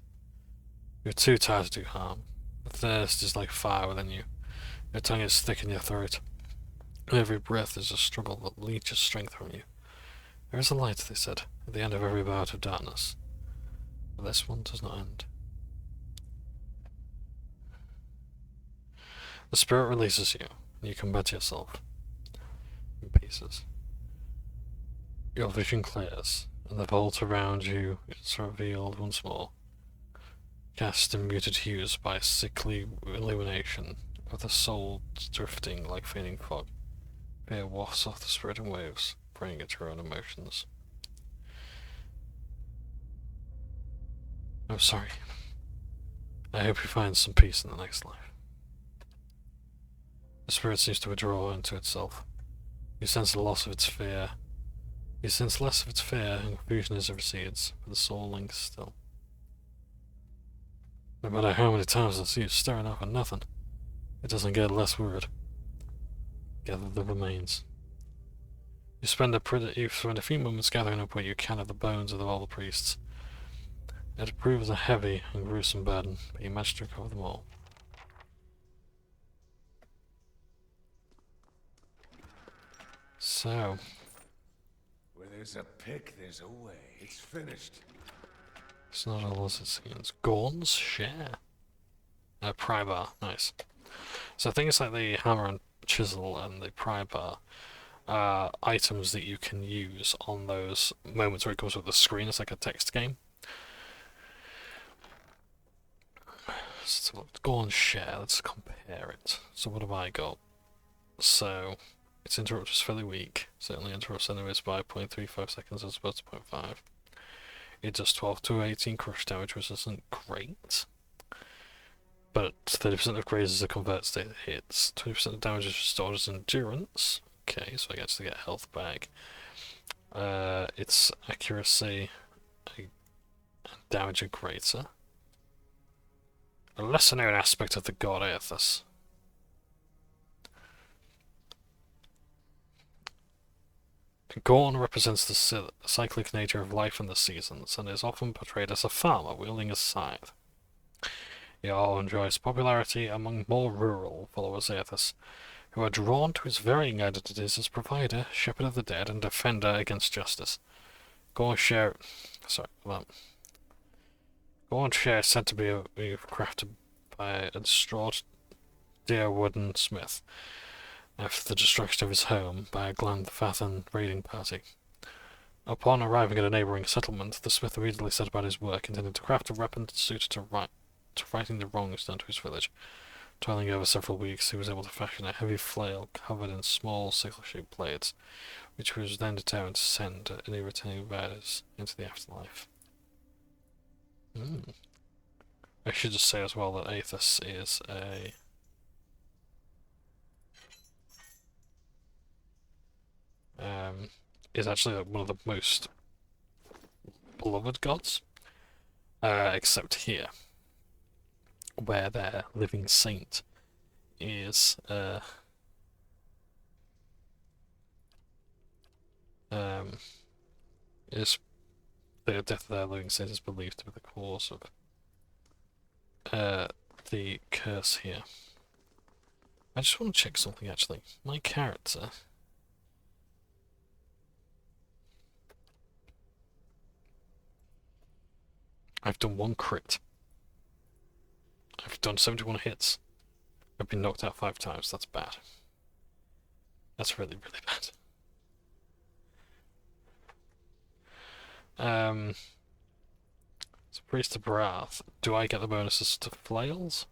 You're too tired to do harm. The thirst is like fire within you. Your tongue is thick in your throat. Every breath is a struggle that leeches strength from you. There is a light, they said, at the end of every bout of darkness. But this one does not end. The spirit releases you, and you come back to yourself. In pieces. Your vision clears, and the vault around you is revealed once more. Cast in muted hues by a sickly illumination, with the soul drifting like fading fog. Fear wafts off the spirit in waves, bringing it to your own emotions. I'm sorry. I hope you find some peace in the next life. The spirit seems to withdraw into itself. You sense the loss of its fear. You sense less of its fear and confusion as it recedes, but the soul lingers still. No matter how many times I see you staring off at nothing, it doesn't get less worried. Gather the remains. You spend a few moments gathering up what you can of the bones of all the priests. It proves a heavy and gruesome burden, but you manage to recover them all. So, Where there's a pick, there's a way. It's finished. it's not all as it seems. Gorn's share. Pry bar, nice. So things like the hammer and chisel and the pry bar are items that you can use on those moments where it comes with the screen. It's like a text game. So Gorn's share, let's compare it. So what have I got? So its interrupt is fairly weak. Certainly interrupts enemies by 0.35 seconds as opposed to 0.5. It does 12 to 18 crush damage, which isn't great. But 30% of grazes are convert state hits. 20% of damage is restored as endurance. Okay, so I get to get health back. Its accuracy and damage are greater. A lesser known aspect of the god Eothas. Gorn represents the cyclic nature of life and the seasons, and is often portrayed as a farmer wielding a scythe. Jarl enjoys popularity among more rural followers of Eothas, who are drawn to his varying identities as provider, shepherd of the dead, and defender against justice. Gorn share is said to be crafted by a distraught dear wooden smith after the destruction of his home by a Glandfathan raiding party. Upon arriving at a neighbouring settlement, the smith immediately set about his work, intending to craft a weapon suited to righting the wrongs done to his village. Toiling over several weeks, he was able to fashion a heavy flail covered in small sickle-shaped blades, which he was then determined to send any returning riders into the afterlife. I should just say as well that Eothas is actually one of the most beloved gods, except here, where their living saint is the death of their living saint is believed to be the cause of the curse here. I just want to check something actually. My character. I've done 1 crit. I've done 71 hits. I've been knocked out 5 times. That's bad. That's really, really bad. So Priest of Berath. Do I get the bonuses to flails?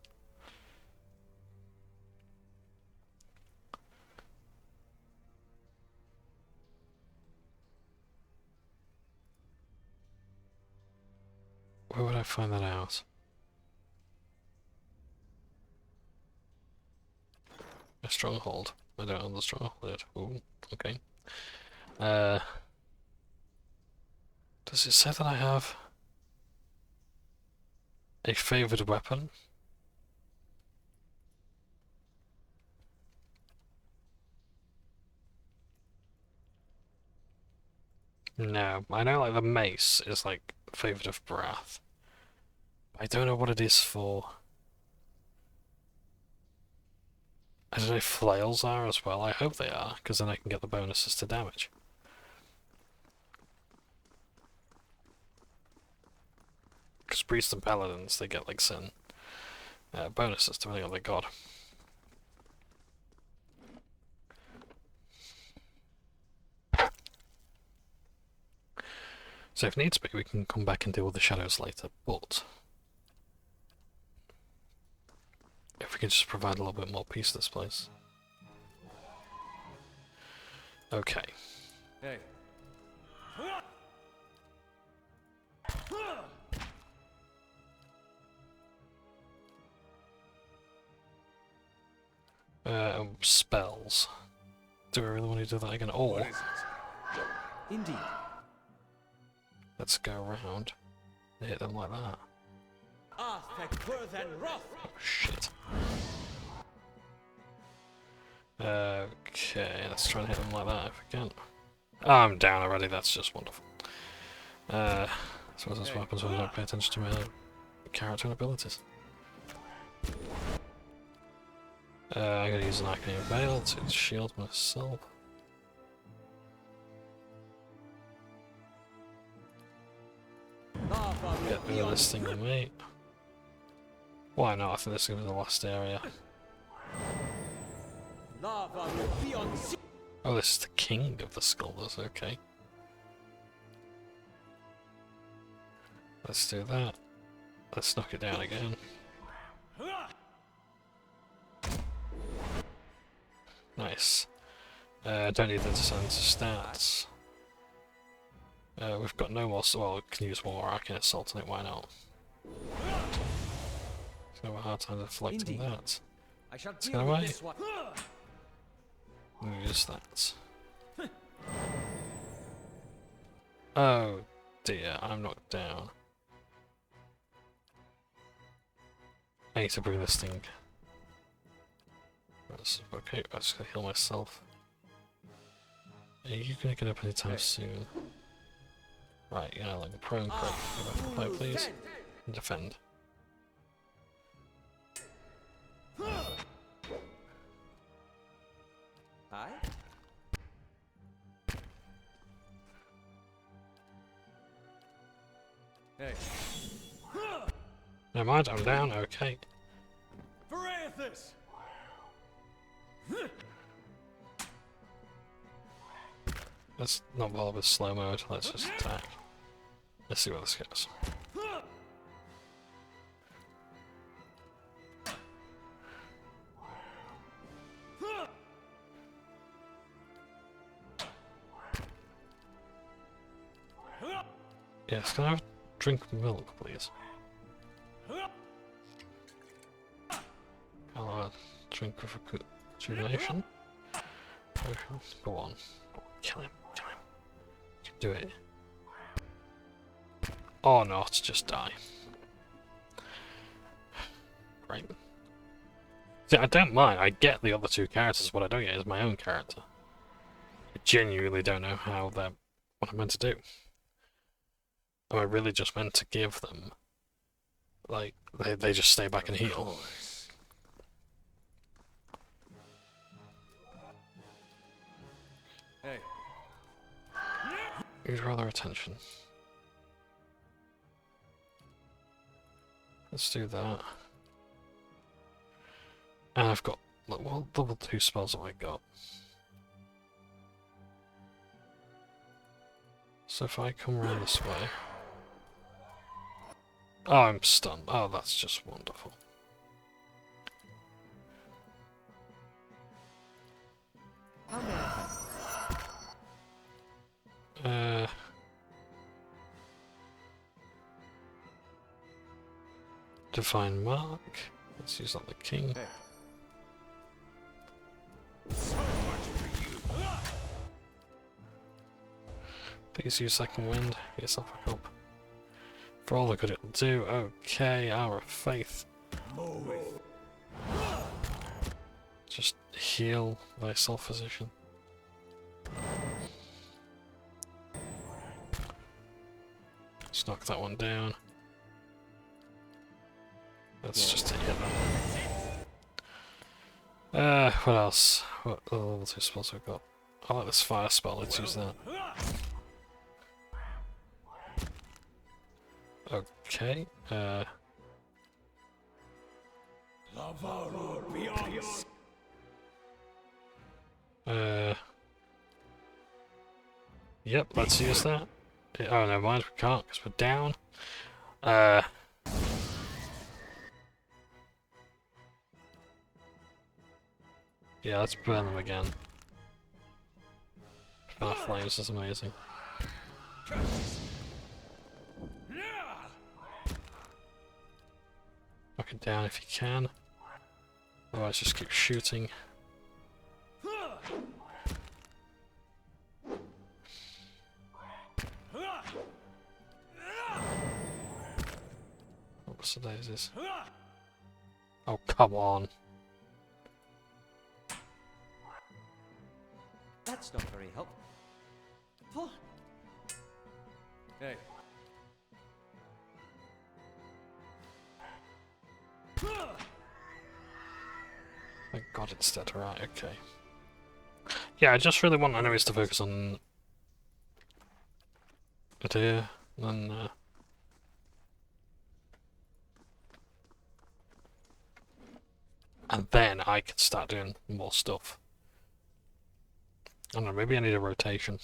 Where would I find that out? A stronghold. I don't own the stronghold yet. Ooh, okay. Does it say that I have a favoured weapon? No, I know like the mace is like favoured of Berath. I don't know what it is for. I don't know if flails are as well. I hope they are, because then I can get the bonuses to damage. Because priests and paladins, they get like certain bonuses depending on their god. So if needs be, we can come back and deal with the shadows later, but if we can just provide a little bit more peace to this place. Okay. Hey. Spells. Do I really want to do that again? Or Indeed. let's go around and hit them like that. Oh shit. Okay, let's try and hit them like that if we can. Oh, I'm down already, that's just wonderful. So that's what happens when I don't pay attention to my character and abilities. I'm gonna use an Arcane Veil to shield myself. Get rid of this thing with me. Why not? I think this is gonna be the last area. Oh, this is the king of the Skulders, okay. Let's do that. Let's knock it down again. Nice. Don't need the descent stats. We've got no more, well, we can use more Arcane Assault on it, why not? So have a hard time deflecting that. I shall Let's deal get with away. this one. Use that. Oh dear, I'm knocked down. I need to bring this thing. Okay, I'm just gonna heal myself. Are you gonna get up anytime soon? Right, you know, like a prone crit. Go back to play, please. And defend. Aye? Hey. Never mind, I'm down, okay. Berath! Let's not bother with slow mode, let's just attack. Let's see where this goes. Yes, can I have a drink of milk, please? I'll have a drink of rejuvenation. Go on. Kill him, kill him. You can do it. Or not, just die. Great. See, I don't mind, I get the other two characters, what I don't get is my own character. I genuinely don't know how they're... what I'm meant to do. Am I really just meant to give them... like, they just stay back and heal? Hey. You'd rather attention. Let's do that. And I've got... what level 2 spells have I got? So if I come around this way... oh, I'm stunned. Oh, that's just wonderful. Divine Mark. Let's use that the king. Hey. Please use second wind. Get yourself back up. For all the good it'll do. Okay, Hour of Faith. Just heal thyself, physician. Let's knock that one down. Let's just hit that one. What else? What other level 2 spells have we got? I like this fire spell, let's use that. Okay, yep, let's use that. Oh, never mind, we can't because we're down. Yeah, let's burn them again. Our flames is amazing. Knock it down if you can. Otherwise, just keep shooting. What's the daisies? Oh, come on. That's not very helpful. Hey. Thank God it's dead, right, okay. Yeah, I just really want enemies to focus on it here, and then and then I can start doing more stuff. I don't know, maybe I need a rotation.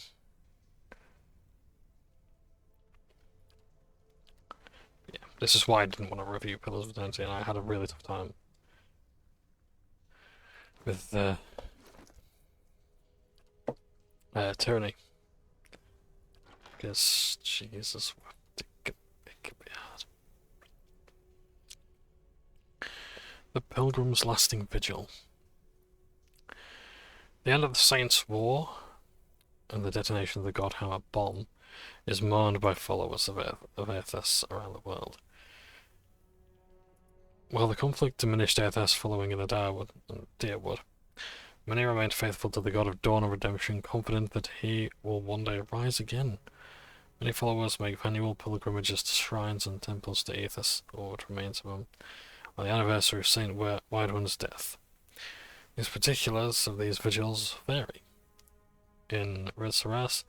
Yeah, this is why I didn't want to review Pillars of Eternity, and I had a really tough time with Tyranny. Because, Jesus, it could be hard. The Pilgrim's Lasting Vigil. The end of the Saints' War and the detonation of the Godhammer bomb is mourned by followers of Eothas around the world. While the conflict diminished Eothas following in the Deerwood, Many remained faithful to the god of dawn and redemption, confident that he will one day rise again. Many followers make annual pilgrimages to shrines and temples to Eothas, or what remains of him, on the anniversary of Saint Widewin's death. These particulars of these vigils vary. In Ritsaras,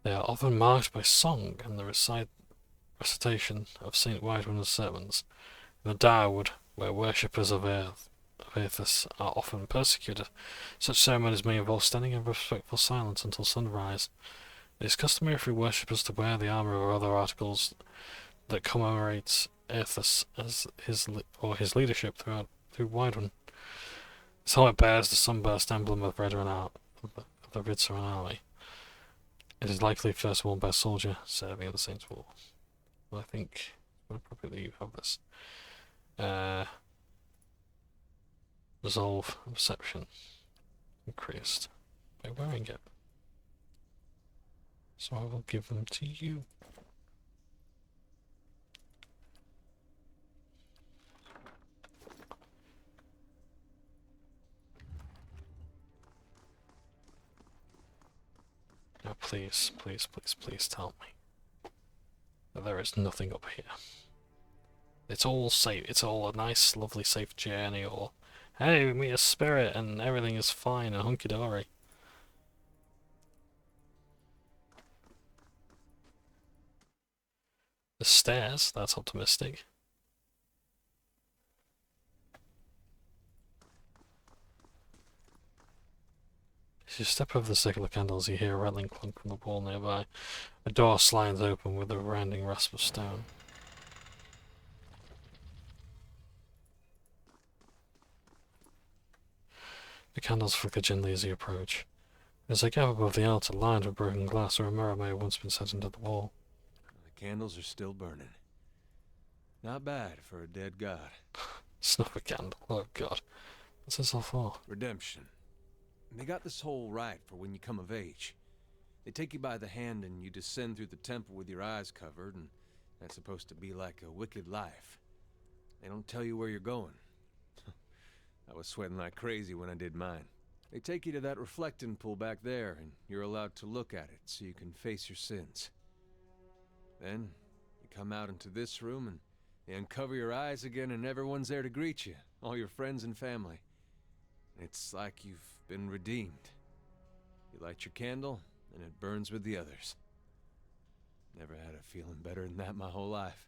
they are often marked by song and the recitation of Saint Widewin's sermons. In the Direwood, where worshippers of Eothas are often persecuted, such ceremonies may involve standing in respectful silence until sunrise. It is customary for worshippers to wear the armor or other articles that commemorates Eothas as his leadership through Widewin. His helmet bears the sunburst emblem of the Ritsaran army. It is likely first worn by a soldier serving in the Saints' War. Well, I think we'll probably have this. Resolve perception increased by wearing it. So I will give them to you. Now please, please, please, please tell me that there is nothing up here. It's all safe. It's all a nice, lovely, safe journey, or hey, we meet a spirit and everything is fine and hunky-dory. The stairs, that's optimistic. As you step over the circular candles, you hear a rattling clunk from the wall nearby. A door slides open with a rounding rasp of stone. The candles flicker gently as you approach. As they gather above the altar, lined with broken glass, where a mirror may have once been set into the wall. The candles are still burning. Not bad for a dead god. Snuff a candle. Oh god. What's this all for? Redemption. They got this whole rite for when you come of age. They take you by the hand and you descend through the temple with your eyes covered, and that's supposed to be like a wicked life. They don't tell you where you're going. I was sweating like crazy when I did mine. They take you to that reflecting pool back there, and you're allowed to look at it so you can face your sins. Then, you come out into this room, and they uncover your eyes again, and everyone's there to greet you, all your friends and family. It's like you've been redeemed. You light your candle, and it burns with the others. Never had a feeling better than that my whole life.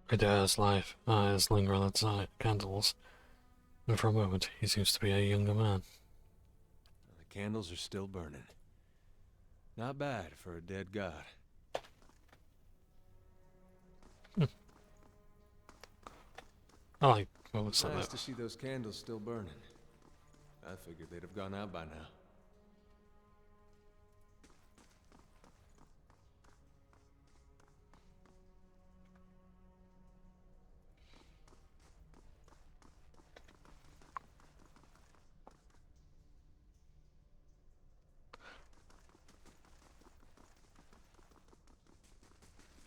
Adair's eyes linger on the candles, and for a moment he seems to be a younger man. The candles are still burning. Not bad for a dead god. I like moments like Nice that. to see those candles still burning. I figured they'd have gone out by now.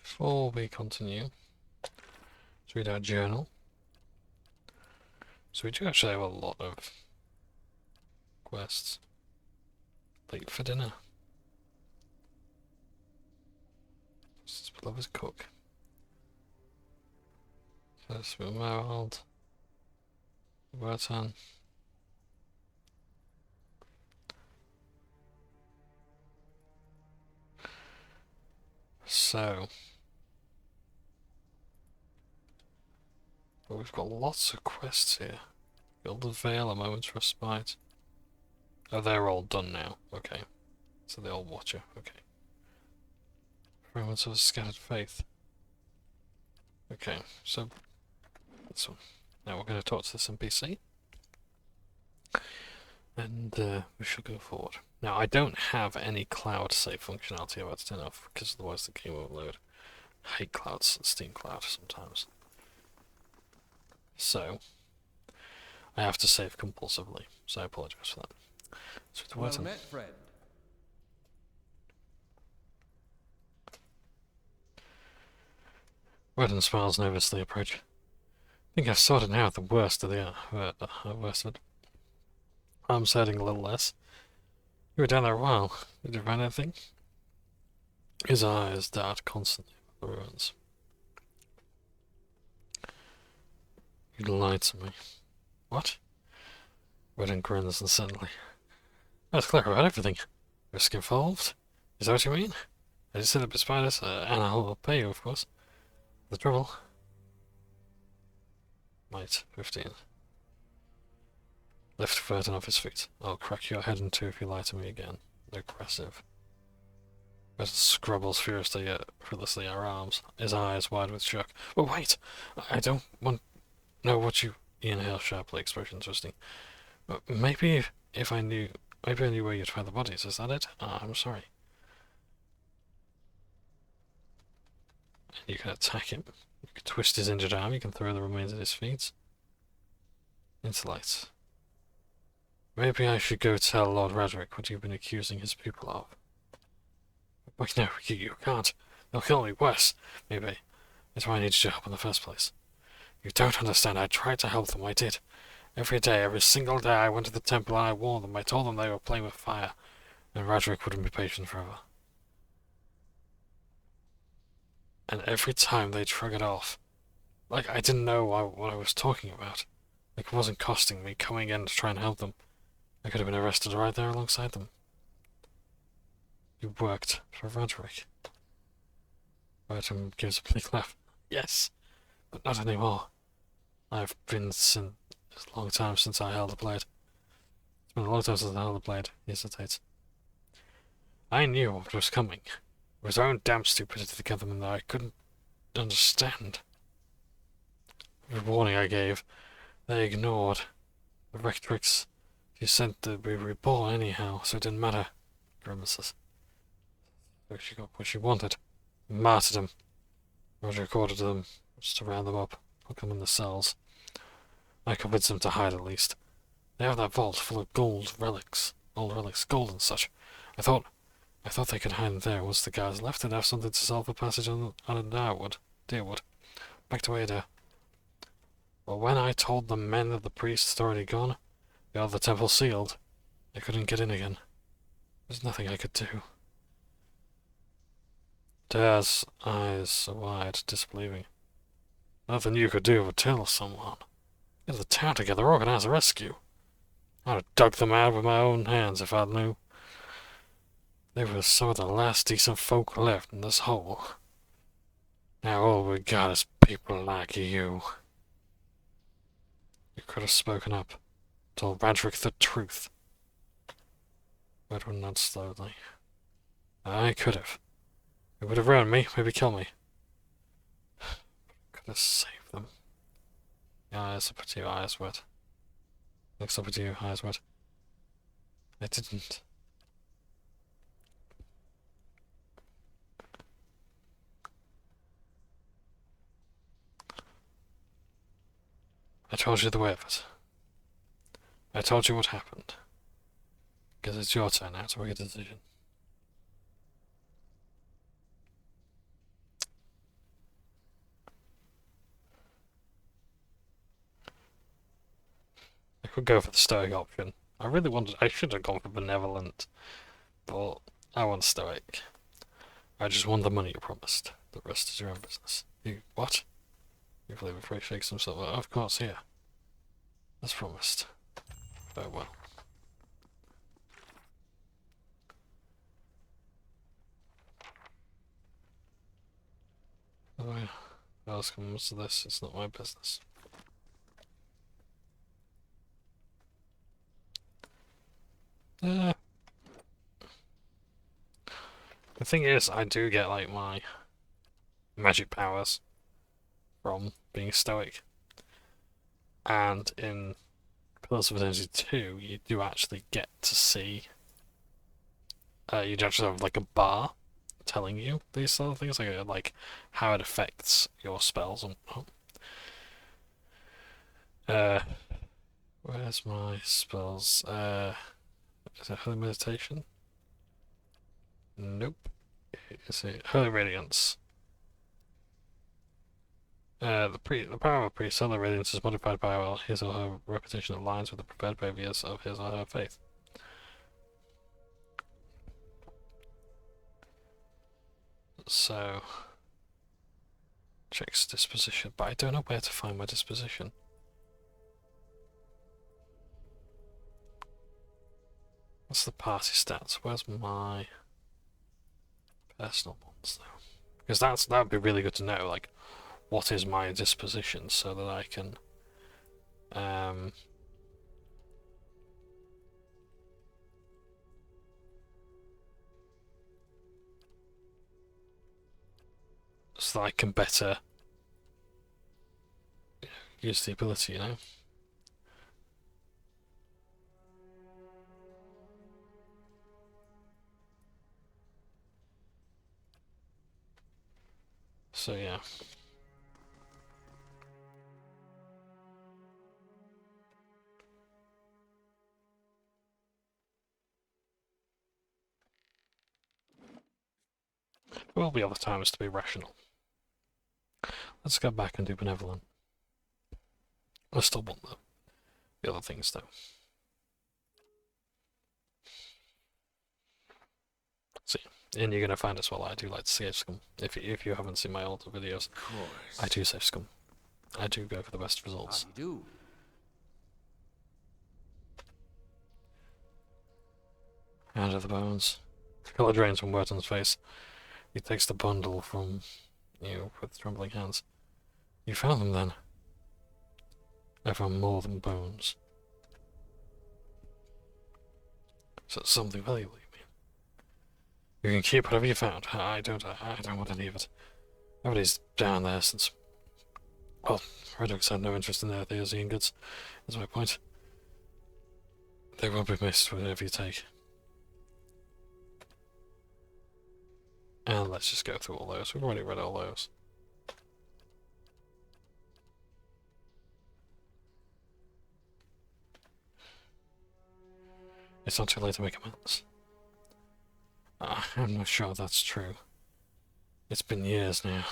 Before we continue, let's read our journal. So we do actually have a lot of quests. Late for dinner. This lover's cook. First with Merald. Bertan. So, but we've got lots of quests here. Gilded Veil, a moment's respite. Oh, they're all done now. Okay. So the old Watcher. Okay. Fragments of a Scattered Faith. Okay, so this one. Now we're going to talk to this NPC. And we shall go forward. Now, I don't have any cloud save functionality about to turn off, because otherwise the game won't load. I hate clouds, Steam Cloud sometimes. So, I have to save compulsively, so I apologise for that. So Well met, friend. Redden smiles nervously approach. think I've sorted out the worst of worst of it. I'm hurting a little less. You were down there a while. Did you find anything? His eyes dart constantly over the ruins. You lied to me. What? Redden grins uncertainly. I was clear about everything. Risk involved? Is that what you mean? I just set up beside us, and I'll pay you, of course. The trouble. Might. 15. Lift Burton off his feet. I'll crack your head in two if you lie to me again. Aggressive. Burton scrabbles furiously at her arms, his eyes wide with shock. But wait! I don't want know what you... He inhales sharply, expression twisting. Maybe if I knew... Maybe I knew where you'd find the bodies, is that it? I'm sorry. You can attack him. You can twist his injured arm, you can throw the remains at his feet. Intellect. Maybe I should go tell Lord Roderick what you've been accusing his people of. Wait, no, you can't. They'll kill me worse. Maybe. That's why I needed your help in the first place. You don't understand. I tried to help them. I did. Every day, every single day I went to the temple and I warned them. I told them they were playing with fire. And Roderick wouldn't be patient forever. And every time they'd shrug it off. Like I didn't know what I was talking about. Like it wasn't costing me coming in to try and help them. I could have been arrested right there alongside them. You worked for Roderick. Burton gives a big laugh. Yes, but not anymore. I've been since a long time since I held a blade. It's been a long time since I held a blade. He hesitates. I knew what was coming. It was our own damn stupidity to get them in there. I couldn't understand. The warning I gave, they ignored. The rectrix, she said they'd be reborn anyhow, so it didn't matter. Grimaces. So she got what she wanted. Martyrdom. Roger ordered them just to round them up, put them in the cells. I convinced them to hide at least. They have that vault full of gold relics, old relics, gold and such. I thought they could hide them there. Once the guards left, they'd have something to solve the passage on Deerwood. Back to Ada. But when I told the men that the priest had already gone, they had the temple sealed. They couldn't get in again. There's nothing I could do. Dare's eyes wide, disbelieving. Nothing you could do but tell someone. Get the town together, organize a rescue. I'd have dug them out with my own hands if I knew. They were some of the last decent folk left in this hole. Now all we got is people like you. You could have spoken up, told Roderick the truth. Edwin nods slowly. I could have. It would have ruined me, maybe kill me. Could have saved them. Your eyes up at you, eyes wet. Looks up at you, eyes wet. I didn't. I told you the way of it. I told you what happened. Because it's your turn now to make a decision. I could go for the stoic option. I should have gone for benevolent, but I want stoic. I just want the money you promised. The rest is your own business. You, what? You believe if Ray shakes himself? Of course, yeah. As promised. Farewell. What else comes to this? It's not my business. The thing is, I do get like my magic powers from being stoic. And in Pillars of Eternity 2, you do actually get to see. You actually have like a bar telling you these sort of things, like how it affects your spells and. Where's my spells? Is it Holy Meditation? Nope. Is it Holy Radiance? The power of a priest, solar radiance is modified by his or her reputation that aligns with the preferred behaviors of his or her faith. So, checks disposition, but I don't know where to find my disposition. What's the party stats? Where's my personal ones though? Because that would be really good to know. Like, what is my disposition, so that I can so that I can better use the ability, you know? So yeah. There will be other times to be rational. Let's go back and do benevolent. I still want the other things though. See, and you're gonna find as well, I do like to save scum. If you haven't seen my older videos, Of course. I do save scum. I do go for the best results. You do. Hand of the bones. Colour drains from Werton's face. He takes the bundle from you with trembling hands. You found them then? I found more than bones. So it's something valuable, you mean? You can keep whatever you found. I don't want any of it. Everybody's down there since... Well, Redux had no interest in the Eothasian goods, is my point. They won't be missed whatever you take. And let's just go through all those. We've already read all those. It's not too late to make amends. I'm not sure that's true. It's been years now.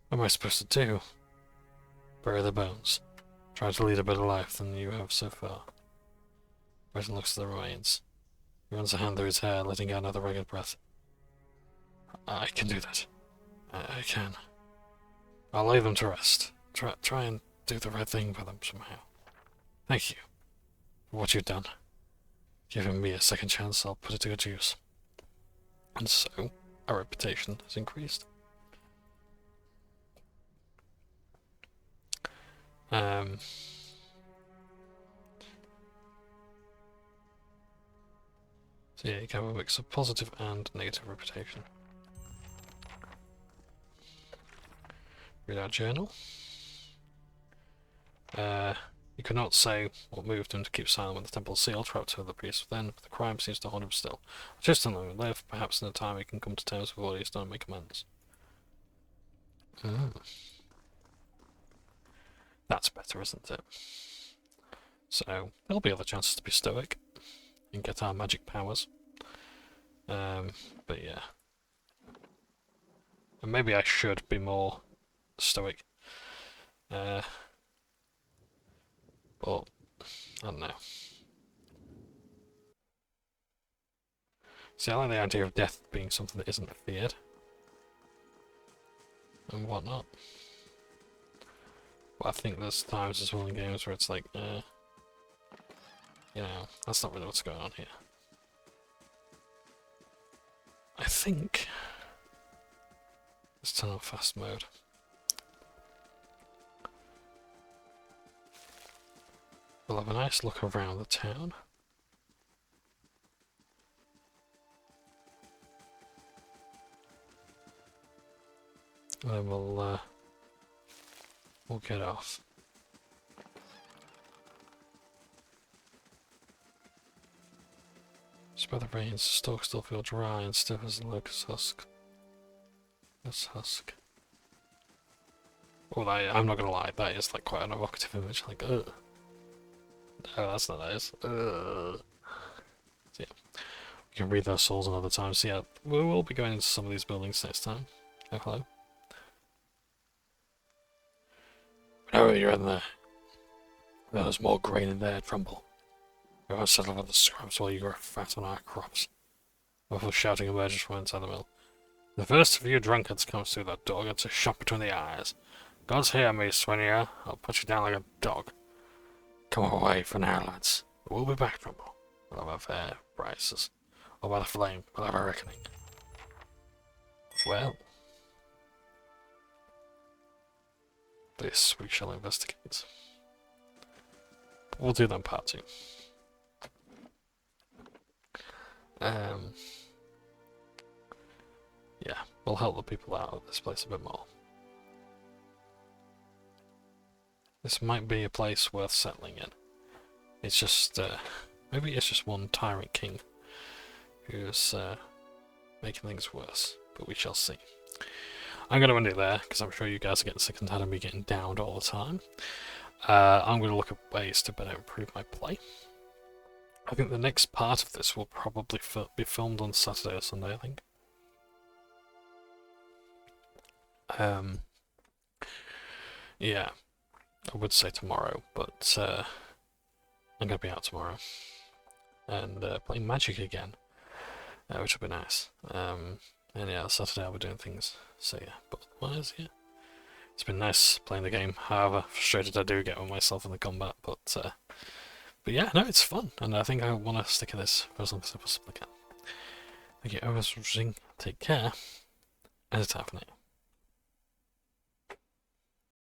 What am I supposed to do? Bury the bones. Try to lead a better life than you have so far. Burton looks at the remains. He runs a hand through his hair, letting out another ragged breath. I can do that. I can. I'll lay them to rest. Try and do the right thing for them somehow. Thank you for what you've done. Giving me a second chance, I'll put it to good use. And so, our reputation has increased. So yeah, you can have a mix of positive and negative reputation. Read our journal. You cannot say what moved him to keep silent when the temple is sealed, trapped to the priest within, but the crime seems to haunt him still. Just to let him live, perhaps in a time he can come to terms with what he's done and make amends. That's better, isn't it? So, there'll be other chances to be stoic and get our magic powers. But yeah. And maybe I should be more stoic. But, I don't know. See, I like the idea of death being something that isn't feared. And whatnot. But I think there's times as well in games where it's like, you know, that's not really what's going on here. I think... Let's turn on fast mode. We'll have a nice look around the town. And then we'll get off. Despite the rains, the stalks still feel dry and stiff as a locust husk. This husk. Well, I'm not gonna lie, that is like quite an evocative image. Like, ugh. No, that's not nice. Ugh. So yeah, we can read those souls another time. So yeah, we will be going into some of these buildings next time. Oh, hello. Whenever you're in there, there's more grain in there, Trumbull. We won't settle for the scraps while you grow fat on our crops. Muffled shouting emerges from inside the mill. The first of you drunkards comes through that door gets a shot between the eyes. God's hear me, Swinier. I'll put you down like a dog. Come away for now, lads. We'll be back, Trumbull. We'll have our fair prices. Or by the flame, we'll have a reckoning. Well, this we shall investigate. We'll do that in part 2. Yeah, we'll help the people out of this place a bit more. This might be a place worth settling in. It's just, maybe it's just one tyrant king who's making things worse, but we shall see. I'm going to end it there, because I'm sure you guys are getting sick and tired of me getting downed all the time. I'm going to look at ways to better improve my play. I think the next part of this will probably be filmed on Saturday or Sunday, I think. Yeah, I would say tomorrow, but I'm going to be out tomorrow. And playing Magic again, which will be nice. And yeah, Saturday I'll be doing things, so yeah. But otherwise, yeah. It's been nice playing the game, however frustrated I do get with myself in the combat, but yeah, no, it's fun, and I think I want to stick at this for as long as I possibly can. Thank you ever so much for watching, take care, and it's time for night.